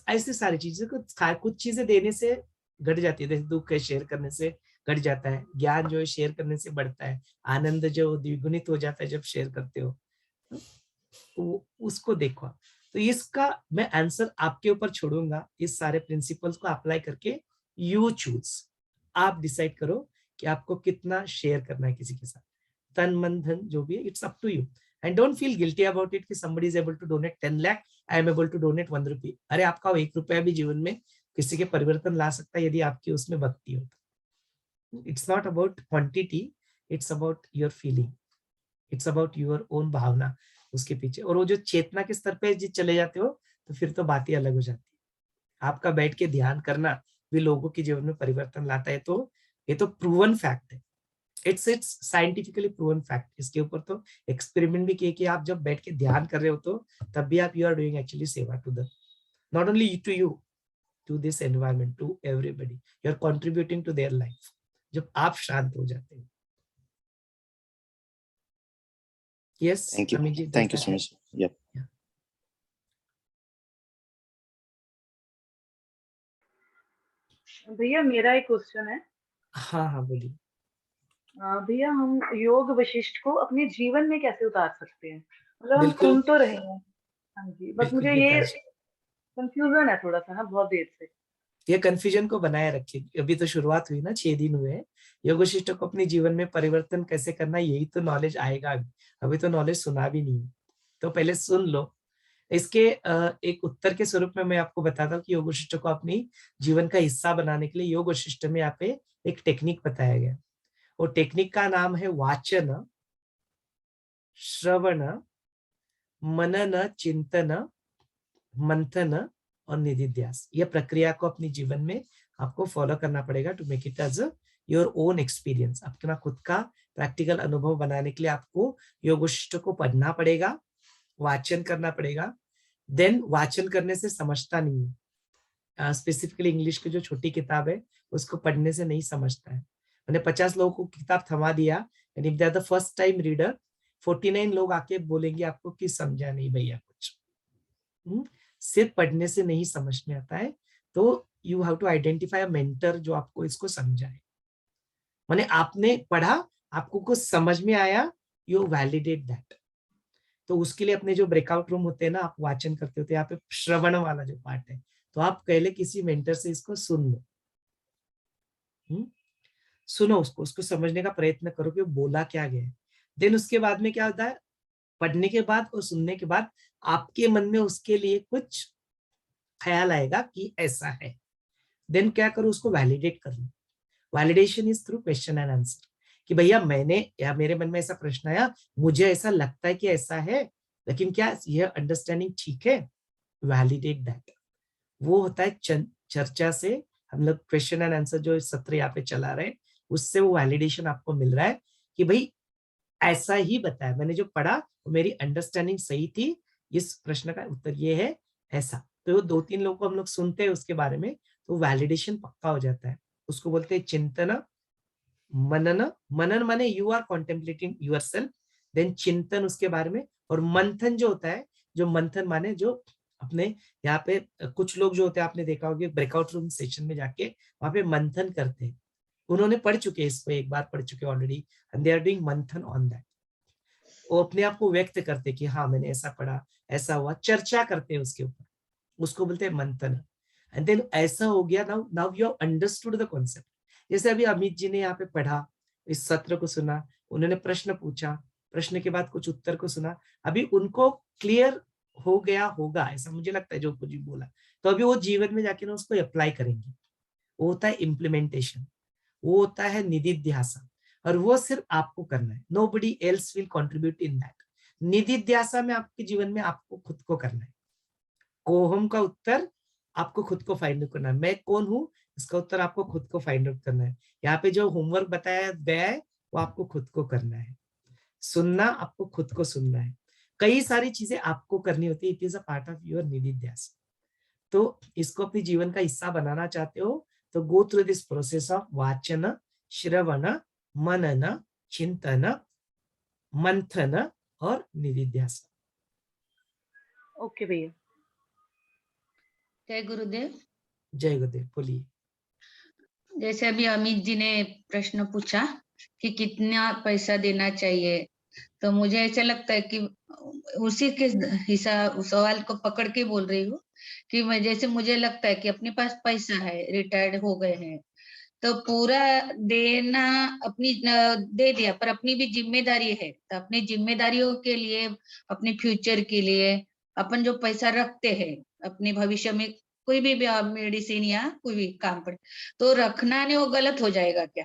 ऐसी सारी चीजें को कुछ चीजें देने से घट जाती है, जैसे दुख है शेयर करने से घट जाता है, ज्ञान जो है शेयर करने से बढ़ता है, आनंद जो द्विगुणित हो जाता है जब शेयर करते हो, तो उसको देखो। तो इसका मैं आंसर आपके ऊपर छोड़ूंगा, इस सारे प्रिंसिपल्स को अप्लाई करके यू चूज, आप डिसाइड करो कि आपको कितना शेयर करना है किसी के साथ, तन मन धन जो भी है, it's up to you. And don't feel guilty about it कि somebody is able to donate 10 lakh, I am able to donate 1 rupee। अरे आपका 1 रुपया भी जीवन में किसी के परिवर्तन ला सकता है यदि आपकी उसमें भक्ति हो। It's not about quantity, it's about your feeling, it's about your own भावना उसके पीछे। और वो जो चेतना के स्तर पे चले जाते हो तो फिर तो बात ही अलग हो जाती है। आपका बैठ के ध्यान करना भी लोगों के जीवन में परिवर्तन लाता है, तो ये तो प्रूवन फैक्ट है, इट्स साइंटिफिकली प्रूवन फैक्ट। इसके ऊपर तो एक्सपेरिमेंट भी किए कि आप जब बैठ के ध्यान कर रहे हो तो तब भी आप you are doing actually seva to the, not only to you, to this environment, to everybody, you are contributing to their life जब आप शांत हो जाते हैं। Yes
Thank you.
Amit ji,
Thank you so much. Yep.
भैया मेरा एक क्वेश्चन है।
हाँ हाँ बोलिए।
भैया हम योग वशिष्ठ को अपने जीवन में कैसे उतार सकते हैं? मतलब हम
बिल्कुल
सुन तो रहे हैं, हाँ जी, बस
बिल्कुल
मुझे ये
गीताजी,
कंफ्यूजन है थोड़ा सा ना बहुत देर से।
ये कंफ्यूजन को बनाए रखिए, अभी तो शुरुआत हुई ना, 6 दिन हुए हैं। योग वशिष्ठ को अपने जीवन में परिवर्तन कैसे करना, यही तो नॉलेज आएगा। अभी तो नॉलेज सुना भी नहीं, तो पहले सुन लो। इसके एक उत्तर के स्वरूप में मैं आपको बताता हूँ कि योग वशिष्ठ को अपनी जीवन का हिस्सा बनाने के लिए योग वशिष्ठ में यहाँ पे एक टेक्निक बताया गया। वो टेक्निक का नाम है वाचन, श्रवण, मनन, चिंतन, मंथन और निधिध्यास। ये प्रक्रिया को अपने जीवन में आपको फॉलो करना पड़ेगा to make it as your own experience. अपना खुद का प्रैक्टिकल अनुभव बनाने के लिए आपको योग वशिष्ठ को पढ़ना पड़ेगा, वाचन करना पड़ेगा। देन वाचन करने से समझता नहीं है, स्पेसिफिकली इंग्लिश की जो छोटी किताब है उसको पढ़ने से नहीं समझता है। मैंने 50 लोगों को किताब थमा दिया, and if they are the first time reader, 49 लोग आके बोलेंगे आपको कि समझा नहीं भैया कुछ। सिर्फ पढ़ने से नहीं समझ में आता है, तो you have to identify a mentor जो आपको इसको समझाए। माने आपने पढ़ा, आपको कुछ समझ में आया, यू वैलिडेट दैट। तो उसके लिए अपने जो ब्रेकआउट रूम होते हैं ना, आप वाचन करते होते हैं, यहाँ पे श्रवण वाला जो पार्ट है, तो आप पहले किसी मेंटर से इसको सुन लो। सुनो उसको समझने का प्रयत्न करो कि वो बोला क्या गया है। देन उसके बाद में क्या होता है, पढ़ने के बाद और सुनने के बाद आपके मन में उसके लिए कुछ ख्याल आएगा कि ऐसा है। देन क्या करो, उसको वैलिडेट कर लो। Validation is through question and answer, कि भैया मैंने या मेरे मन में ऐसा प्रश्न आया, मुझे ऐसा लगता है कि ऐसा है, लेकिन क्या यह अंडरस्टैंडिंग ठीक है? Validate that. वो होता है चर्चा से, हम लोग क्वेश्चन एंड आंसर जो सत्र यहाँ पे चला रहे हैं, उससे वो वैलिडेशन आपको मिल रहा है कि भाई ऐसा ही बताया, मैंने जो पढ़ा वो मेरी अंडरस्टैंडिंग सही थी, इस प्रश्न का उत्तर ये है ऐसा। तो वो 2-3 लोगों को हम लोग सुनते हैं उसके बारे में, तो वैलिडेशन पक्का हो जाता है। उसको बोलते हैं चिंतन मनन। मनन माने you are contemplating yourself, then चिंतन उसके बारे में, और मंथन जो होता है, जो मंथन माने जो अपने यहाँ पे कुछ लोग जो होते हैं, आपने देखा होगा ब्रेकआउट रूम सेशन में जाके वहां पे मंथन करते हैं। उन्होंने पढ़ चुके हैं इसको, एक बार पढ़ चुके already, and they are doing मंथन ऑन दैट। वो अपने आप को व्यक्त करते कि हाँ मैंने ऐसा पढ़ा, ऐसा हुआ, चर्चा करते हैं उसके ऊपर, उसको बोलते हैं मंथन। एंड देन ऐसा हो गया, now now you have understood the concept. जैसे अभी अमित जी ने यहाँ पे पढ़ा, इस सत्र को सुना, उन्होंने प्रश्न पूछा, प्रश्न के बाद कुछ उत्तर को सुना, अभी उनको क्लियर हो गया होगा, ऐसा मुझे लगता है जो कुछ भी बोला, तो अभी वो जीवन में जाके ना उसको अप्लाई करेंगे। वो होता है इम्प्लीमेंटेशन, वो होता है निधिध्यासन, और वो सिर्फ आपको करना है, nobody else will contribute in that. निधिध्यासन में आपके जीवन में आपको खुद को करना है। कोहम का उत्तर आपको खुद को फाइंड आउट करना है, मैं कौन हूं इसका उत्तर आपको खुद को फाइंड आउट करना है। यहाँ पे जो होमवर्क बताया गया है वो आपको खुद को करना है। सुनना आपको खुद को सुनना है, कई सारी चीजें आपको करनी होती है। It is a part of your निधिध्यासन। तो इसको अपने जीवन का हिस्सा बनाना चाहते हो तो go through this process of वाचन, श्रवण, मनन, चिंतन, मंथन और निधिध्यासन।
ओके भैया।
जय गुरुदेव।
जय गुरुदेव। बोलिए।
जैसे अभी अमित जी ने प्रश्न पूछा कि कितना पैसा देना चाहिए, तो मुझे ऐसा लगता है कि उसी के हिसाब सवाल को पकड़ के बोल रही हूँ कि मैं, जैसे मुझे लगता है कि अपने पास पैसा है, रिटायर्ड हो गए हैं, तो पूरा देना अपनी दे दिया, पर अपनी भी जिम्मेदारी है, तो अपनी जिम्मेदारियों के लिए, अपने फ्यूचर के लिए अपन जो पैसा रखते हैं अपने भविष्य में, कोई भी मेडिसिन या कोई भी काम पर, तो रखना नहीं वो गलत हो जाएगा क्या?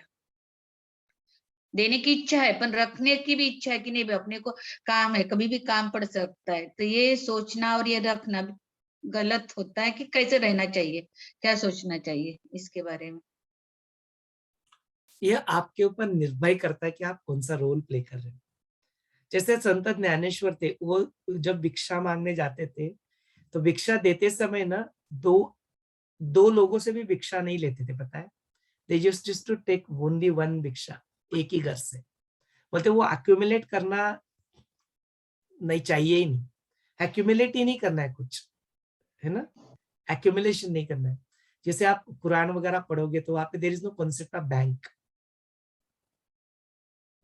देने की इच्छा है पर रखने की भी इच्छा है कि नहीं, अपने को काम है, कभी भी काम पड़ सकता है, तो ये सोचना और ये रखना गलत होता है कि कैसे रहना चाहिए, क्या सोचना चाहिए इसके बारे में?
यह आपके ऊपर निर्भर करता है कि आप कौन सा रोल प्ले कर रहे हो। जैसे संत ज्ञानेश्वर थे, वो जब भिक्षा मांगने जाते थे तो भिक्षा देते समय ना दो लोगों से भी भिक्षा नहीं लेते थे, पता है। They used to take only one भिक्षा, एक ही घर से। बोलते वो एक्यूमुलेट करना नहीं चाहिए ही नहीं, एक्यूमुलेट ही नहीं करना है कुछ, है ना, एक्यूमुलेशन नहीं करना है। जैसे आप कुरान वगैरह पढ़ोगे तो वहां पे there is no concept of bank.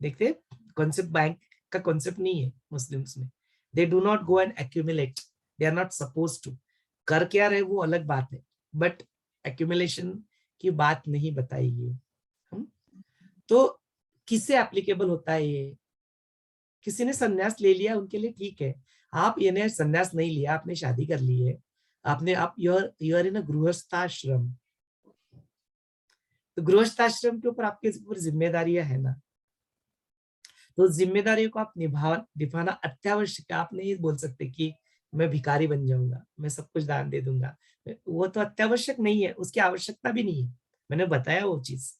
देखते कॉन्सेप्ट, बैंक का कॉन्सेप्ट नहीं है मुस्लिम्स में। They do not go and accumulate, they are not suppose to. कर क्या रहे वो अलग बात है, बट एक्यूमुलेशन की बात नहीं बताई है। तो किससे एप्लीकेबल होता है ये? किसी ने संन्यास ले लिया उनके लिए ठीक है, आप ये संन्यास नहीं लिया, आपने शादी कर ली है, आप यू आर इन अ गृहस्थाश्रम, तो गृहस्थाश्रम के ऊपर आपके ऊपर जिम्मेदारियां है ना, तो जिम्मेदारियों को आप निभाना अत्यावश्यक है। आप नहीं बोल सकते कि मैं भिखारी बन जाऊंगा, मैं सब कुछ दान दे दूंगा, वो तो अत्यावश्यक नहीं है, उसकी आवश्यकता भी नहीं है। मैंने बताया वो चीज,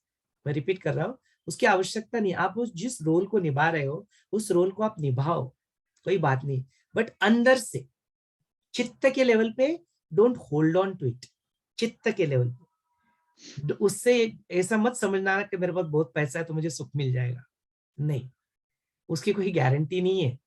मैं रिपीट कर रहा हूँ, उसकी आवश्यकता नहीं। आप उस जिस रोल को निभा रहे हो उस रोल को आप निभाओ, कोई बात नहीं, बट अंदर से चित्त के लेवल पे don't hold on to it. चित्त के लेवल पे उससे ऐसा मत समझना कि मेरे पास बहुत पैसा है तो मुझे सुख मिल जाएगा, नहीं। उसकी कोई गारंटी नहीं है,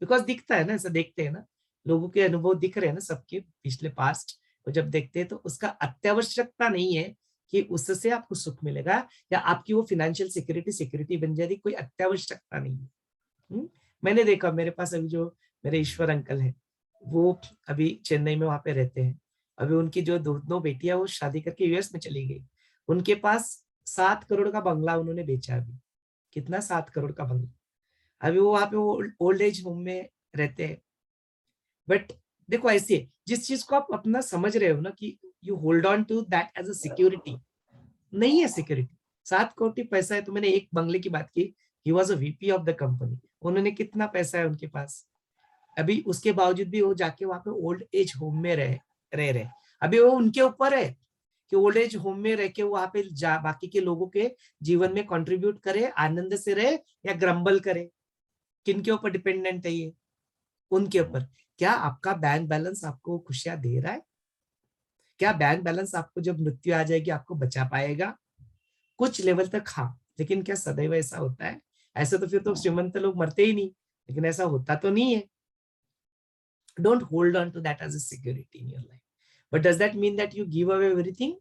बिकॉज दिखता है ना, ऐसा देखते हैं ना, लोगों के अनुभव दिख रहे हैं ना सबके पिछले पास्ट को जब देखते हैं, तो उसका अत्यावश्यकता नहीं है कि उससे आपको सुख मिलेगा या आपकी वो फाइनेंशियल सिक्योरिटी बन जाएगी, कोई अत्यावश्यकता नहीं है। मैंने देखा, मेरे पास अभी जो मेरे ईश्वर अंकल है, वो अभी चेन्नई में वहां पे रहते हैं। अभी उनकी जो दो बेटियां वो शादी करके यूएस में चली गई। उनके पास 7 करोड़ का बंगला उन्होंने बेचा अभी। कितना? 7 करोड़ का बंगला। अभी वो वहां पे ओल्ड एज होम में रहते हैं। बट देखो ऐसे है, जिस चीज को आप अपना समझ रहे हो ना कि you hold on to that as a security, नहीं है सिक्योरिटी। 7 कोटी पैसा है, तो मैंने एक बंगले की बात की, he was a VP of the company. उन्होंने कितना पैसा है उनके पास, अभी उसके बावजूद भी वो जाके वहां पे ओल्ड एज होम में रह रहे। अभी वो उनके ऊपर है कि ओल्ड एज होम में रह के वहां पे बाकी के लोगों के जीवन में कंट्रीब्यूट करे, आनंद से रहे या ग्रम्बल करे। किन के ऊपर डिपेंडेंट है ये? उनके ऊपर। क्या आपका बैंक बैलेंस आपको खुशियां दे रहा है? क्या बैंक बैलेंस आपको जब मृत्यु आ जाएगी आपको बचा पाएगा? कुछ लेवल तक हाँ, लेकिन क्या सदैव ऐसा होता है? ऐसे तो फिर तो श्रीमंत लोग मरते ही नहीं, लेकिन ऐसा होता तो नहीं है। Don't hold on to that as a security in your life. But does that mean that you give away everything?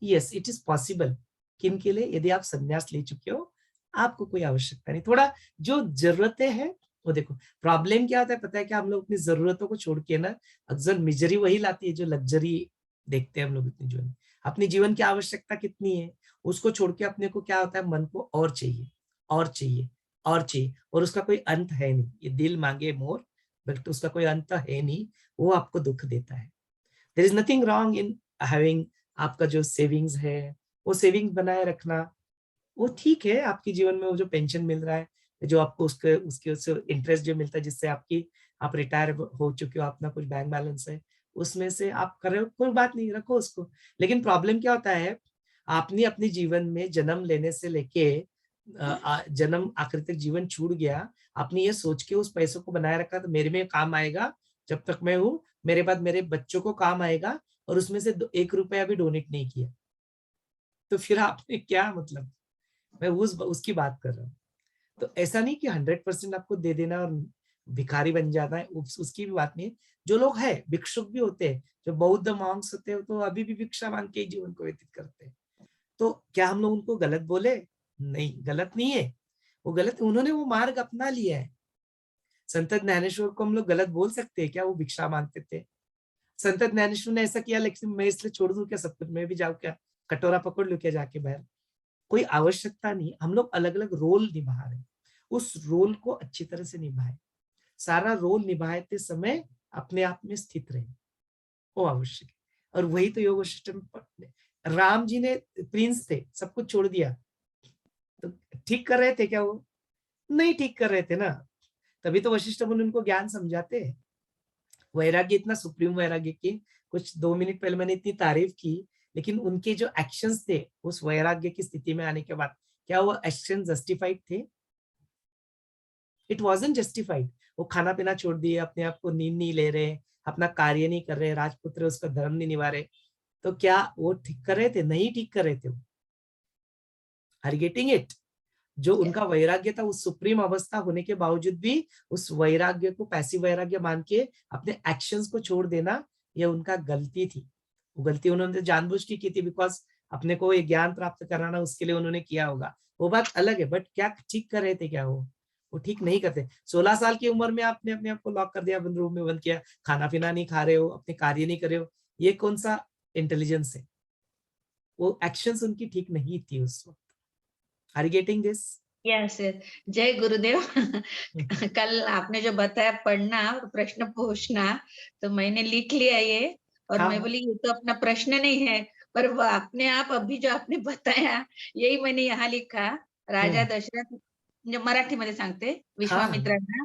Yes, it is possible. किन के लिए? यदि आप संन्यास ले चुके हो, आपको कोई आवश्यकता नहीं। थोड़ा जो जरूरतें हैं वो देखो। प्रॉब्लम क्या होता है पता है क्या? हम लोग अपनी जरूरतों को छोड़ के ना, अक्सर मिजरी वही लाती है जो लग्जरी देखते हैं हम लोग अपने जीवन में। अपनी जीवन की आवश्यकता कितनी है उसको छोड़ के अपने को क्या होता है, मन को और चाहिए और चाहिए और चाहिए, और उसका कोई अंत है नहीं। ये दिल मांगे मोर, बट उसका कोई अंत है नहीं, वो आपको दुख देता है। There is nothing wrong in having, आपका जो सेविंग्स है वो सेविंग्स बनाए रखना, वो ठीक है। आपके जीवन में वो जो पेंशन मिल रहा है, जो आपको उसके उसके इंटरेस्ट जो मिलता है, जिससे आप रिटायर हो चुके हो, अपना कुछ बैंक बैलेंस है, उसमें से आप कर रहे हो, कोई बात नहीं, रखो उसको। लेकिन प्रॉब्लम क्या होता है, आपने अपने जीवन में जन्म लेने से लेके जन्म आखिर तक जीवन छूट गया, आपने ये सोच के उस पैसों को बनाए रखा तो मेरे में काम आएगा जब तक मैं हूं, मेरे बाद मेरे बच्चों को काम आएगा, और उसमें से 1 रुपया भी डोनेट नहीं किया, तो फिर आपने क्या मतलब? मैं उसकी बात कर रहा हूँ। तो ऐसा नहीं कि 100% आपको दे देना और भिखारी बन जाना है, उसकी भी बात नहीं है। जो लोग है भिक्षुक भी होते हैं, जो बौद्ध मॉन्क्स होते हैं, तो अभी भी भिक्षा मांग के ही जीवन को व्यतीत करते हैं। तो क्या हम लोग उनको गलत बोले? नहीं, गलत नहीं है वो, गलत उन्होंने वो मार्ग अपना लिया है। संत ज्ञानेश्वर को हम लोग गलत बोल सकते हैं क्या? वो भिक्षा मांगते थे। संत ज्ञानेश्वर ने ऐसा किया, लेकिन मैं इसलिए छोड़ दूं क्या सब कुछ? मैं भी जाऊं क्या, कटोरा पकड़ लूं क्या जाके बाहर? कोई आवश्यकता नहीं। हम लोग अलग अलग रोल निभा रहे हैं, उस रोल को अच्छी तरह से निभाए। सारा रोल निभाते समय अपने आप में स्थित रहे, वो आवश्यक है। और वही तो योग वशिष्ठ में राम जी ने, प्रिंस थे, सब कुछ छोड़ दिया, तो ठीक कर रहे थे क्या? वो नहीं ठीक कर रहे थे ना, तभी तो वशिष्ठ मुनि उनको ज्ञान समझाते हैं। वैराग्य, इतना सुप्रीम वैराग्य की कुछ 2 मिनट पहले मैंने इतनी तारीफ की, लेकिन उनके जो एक्शंस थे उस वैराग्य की स्थिति में आने के बाद, क्या वो एक्शन जस्टिफाइड थे? It wasn't justified. वो खाना पीना छोड़ दिए, अपने आप को नींद नहीं ले रहे, अपना कार्य नहीं कर रहे, राजपुत्र उसका धर्म नहीं निभा रहे, तो क्या वो ठीक कर रहे थे? नहीं ठीक कर रहे थे वो। Are getting it? जो उनका वैराग्य था, उस सुप्रीम अवस्था होने के बावजूद भी उस वैराग्य को पैसिव वैराग्य मान के अपने एक्शंस को छोड़ देना, ये उनका गलती थी। वो गलती उन्होंने जानबूझ के की थी, बिकॉज अपने को ये ज्ञान प्राप्त कराना, उसके लिए उन्होंने किया होगा, वो बात अलग है। बट क्या ठीक कर रहे थे क्या? वो ठीक नहीं करते। 16 साल की उम्र में आपने अपने आप को लॉक कर दिया, बंद रूम में बंद किया, खाना पीना नहीं खा रहे हो, अपने कार्य नहीं कर रहे हो, ये कौन सा इंटेलिजेंस है? वो एक्शंस उनकी ठीक नहीं थी उस वक्त। Are you getting this?
Yes, जय गुरुदेव। कल आपने जो बताया पढ़ना और प्रश्न पूछना, तो मैंने लिख लिया ये, और
हाँ,
मैं बोली ये तो अपना प्रश्न नहीं है, पर वो अपने आप अभी जो आपने बताया यही मैंने यहाँ लिखा। राजा दशरथ, म्हणजे मराठीमध्ये सांगते, विश्वामित्रांना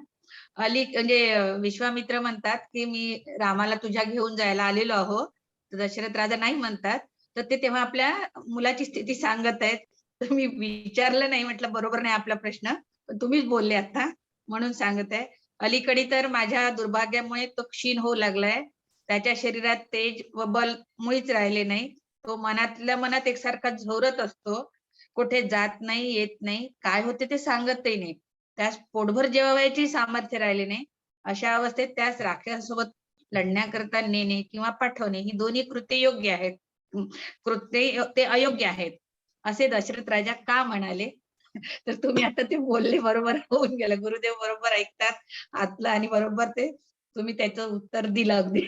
म्हणजे विश्वामित्र म्हणतात की मी रामाला तुझ्या घेऊन जायला आलेलो आहो, तर दशरथ राजा नाही म्हणतात. तर ते तेव्हा आपल्या मुलाची स्थिती सांगत आहेत. तर मी विचारलं नाही, म्हटलं बरोबर नाही आपला प्रश्न, पण तुम्हीच बोलले आता म्हणून सांगत आहे. अलीकडे तर माझ्या दुर्भाग्यामुळे तो क्षीण होऊ लागलाय. त्याच्या शरीरात तेज व बल मुळीच राहिले नाही. तो मनातल्या मनात एकसारखा झोरत असतो. कुठे जात नाही, येत नाही, काय होते ते सांगतही नाही. त्यास पोटभर जेवायची सामर्थ्य राहिले नाही, अशा अवस्थेत त्यास राक्षसासोबत लढण्याकरता नेणे किंवा पाठवणे ही दोन्ही कृत्ये योग्य आहेत, कृत्ये ते अयोग्य आहेत असे दशरथ राजा का म्हणाले? तर तुम्ही आता ते बोलले बरोबर होऊन गेलं. गुरुदेव बरोबर ऐकतात आतलं आणि बरोबर ते तुम्ही त्याचं उत्तर दिलं अगदी.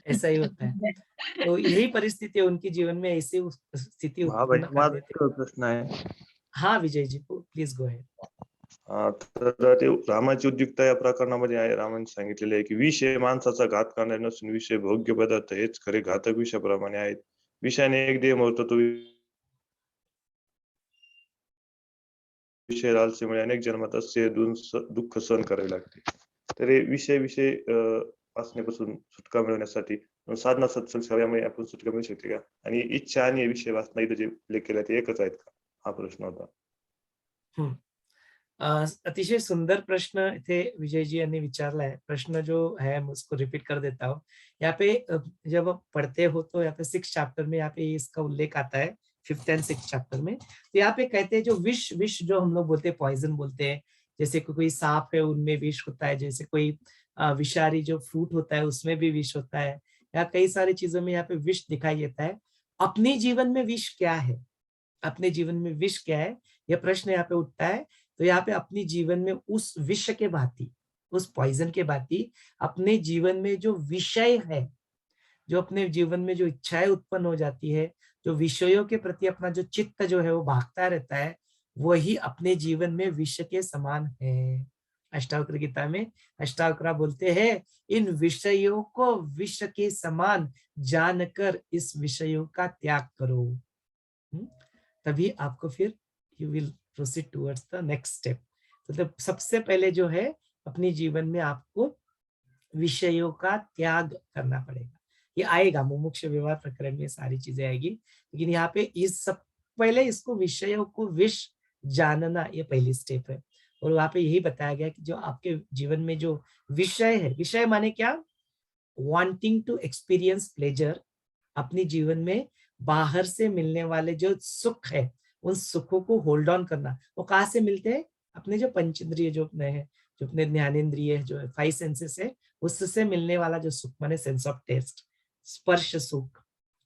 ऐसा ही होता है। तो यही परिस्थिति है उनके जीवन में, ऐसी स्थिति
भाई
उत्पन्न कर
माझा
देते।
एक प्रश्न आहे.
हाँ Vijay ji, please go ahead.
तर ते रामाची उद्युक्ता या प्रकरणामध्ये आहे. रामाने सांगितलेले आहे की विष हे माणसाचा घात करणारे नसून विष हे भोग्य पदार्थ हेच खरे घातक विषाप्रमाणे आहेत. विषाने एक देह मोडतो, तो विषय लालसेमुळे अनेक जन्मात असे दुःख सहन करावे लागते. तर हे विषय वासनेपासून सुटका मिळवण्यासाठी साधना सत्संग सेवेमुळे आपण सुटका मिळू शकते का? आणि इच्छा आणि विषय वासना इथे जे उल्लेख केला ते एकच आहेत का? हा प्रश्न होता.
अतिशय सुंदर प्रश्न इथे विजय जी यांनी विचारला है। प्रश्न जो है मैं उसको रिपीट कर देता हूँ। यहाँ पे जब आप पढ़ते हो तो यहाँ पे 6 चैप्टर में यहाँ पे इसका उल्लेख आता है, 5th एंड 6th चैप्टर में। तो यहाँ पे कहते हैं जो विष जो हम लोग बोलते हैं, पॉइजन बोलते हैं, जैसे कोई सांप है उनमें विष होता है, जैसे कोई विषारी जो फ्रूट होता है उसमें भी विष होता है, या कई सारी चीजों में यहाँ पे विष दिखाई देता है। अपने जीवन में विष क्या है? अपने जीवन में विष क्या है? यह प्रश्न यहाँ पे उठता है। तो यहाँ पे अपने जीवन में उस विष के भांति, उस पॉइजन के भांति अपने जीवन में जो विषय है, जो अपने जीवन में जो इच्छाएं उत्पन्न हो जाती है, जो विषयों के प्रति अपना जो चित्त जो है वो भागता रहता है, वही अपने जीवन में विष के समान है। अष्टावक्र गीता में अष्टावक्रा बोलते हैं, इन विषयों को विष के समान जानकर इस विषयों का त्याग करो। तभी आपको फिर you will proceed towards the next step. मतलब सबसे पहले जो है अपने जीवन में आपको विषयों का त्याग करना पड़ेगा। ये आएगा मुमुक्ष व्यवहार प्रकरण में सारी चीजें आएगी, लेकिन यहाँ पे इस सब पहले इसको विषयों को विष जानना ये पहली स्टेप है। और वहां पे यही बताया गया कि जो आपके जीवन में जो विषय है, विषय माने क्या? वांटिंग टू एक्सपीरियंस प्लेजर, अपने जीवन में बाहर से मिलने वाले जो सुख है उन सुखों को होल्ड ऑन करना। वो कहाँ से मिलते हैं? अपने जो पंचेंद्रिय जो अपने है, जो अपने ज्ञानेंद्रिय जो है, 5 सेंसेस है, उससे मिलने वाला जो सुख माने सेंस ऑफ टेस्ट, स्पर्श सुख,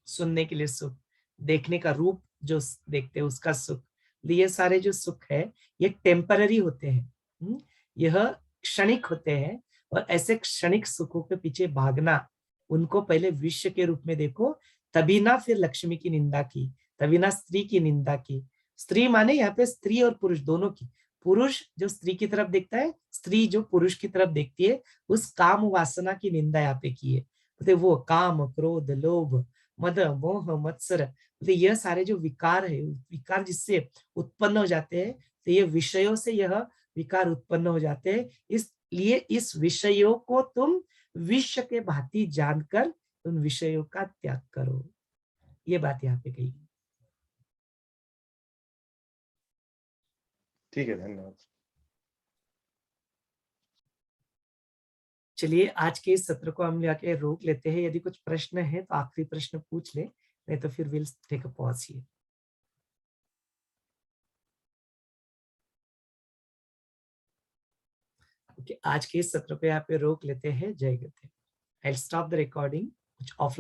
सुनने के लिए सुख, देखने का रूप जो देखते हैं उसका सुख, ये सारे जो सुख है ये टेम्पररी होते हैं, यह क्षणिक होते हैं। और ऐसे क्षणिक सुखों के पीछे भागना, उनको पहले विश्व के रूप में देखो, तभी ना फिर लक्ष्मी की निंदा की, तभी ना स्त्री की निंदा की। स्त्री माने यहाँ पे स्त्री और पुरुष दोनों की। पुरुष जो स्त्री की तरफ देखता है, स्त्री जो पुरुष की तरफ देखती है, उस काम वासना की निंदा यहाँ पे की है। तो वो काम, क्रोध, लोभ, मद, मोह, मत्सर, तो यह सारे जो विकार है, विकार जिससे उत्पन्न हो जाते हैं, तो ये विषयों से यह विकार उत्पन्न हो जाते हैं। इसलिए इस विषयों को तुम विष के भांति जानकर उन विषयों का त्याग करो। ये बात यहाँ पे कही।
ठीक है, धन्यवाद.
चलिए आज के इस सत्र को हम यहाँ रोक लेते हैं। यदि कुछ प्रश्न है तो आखिरी प्रश्न पूछ ले, नहीं तो फिर will take a pause here. Okay, आज के इस सत्र को यहाँ पे रोक लेते हैं। जय गते। I will stop the recording. कुछ ऑफ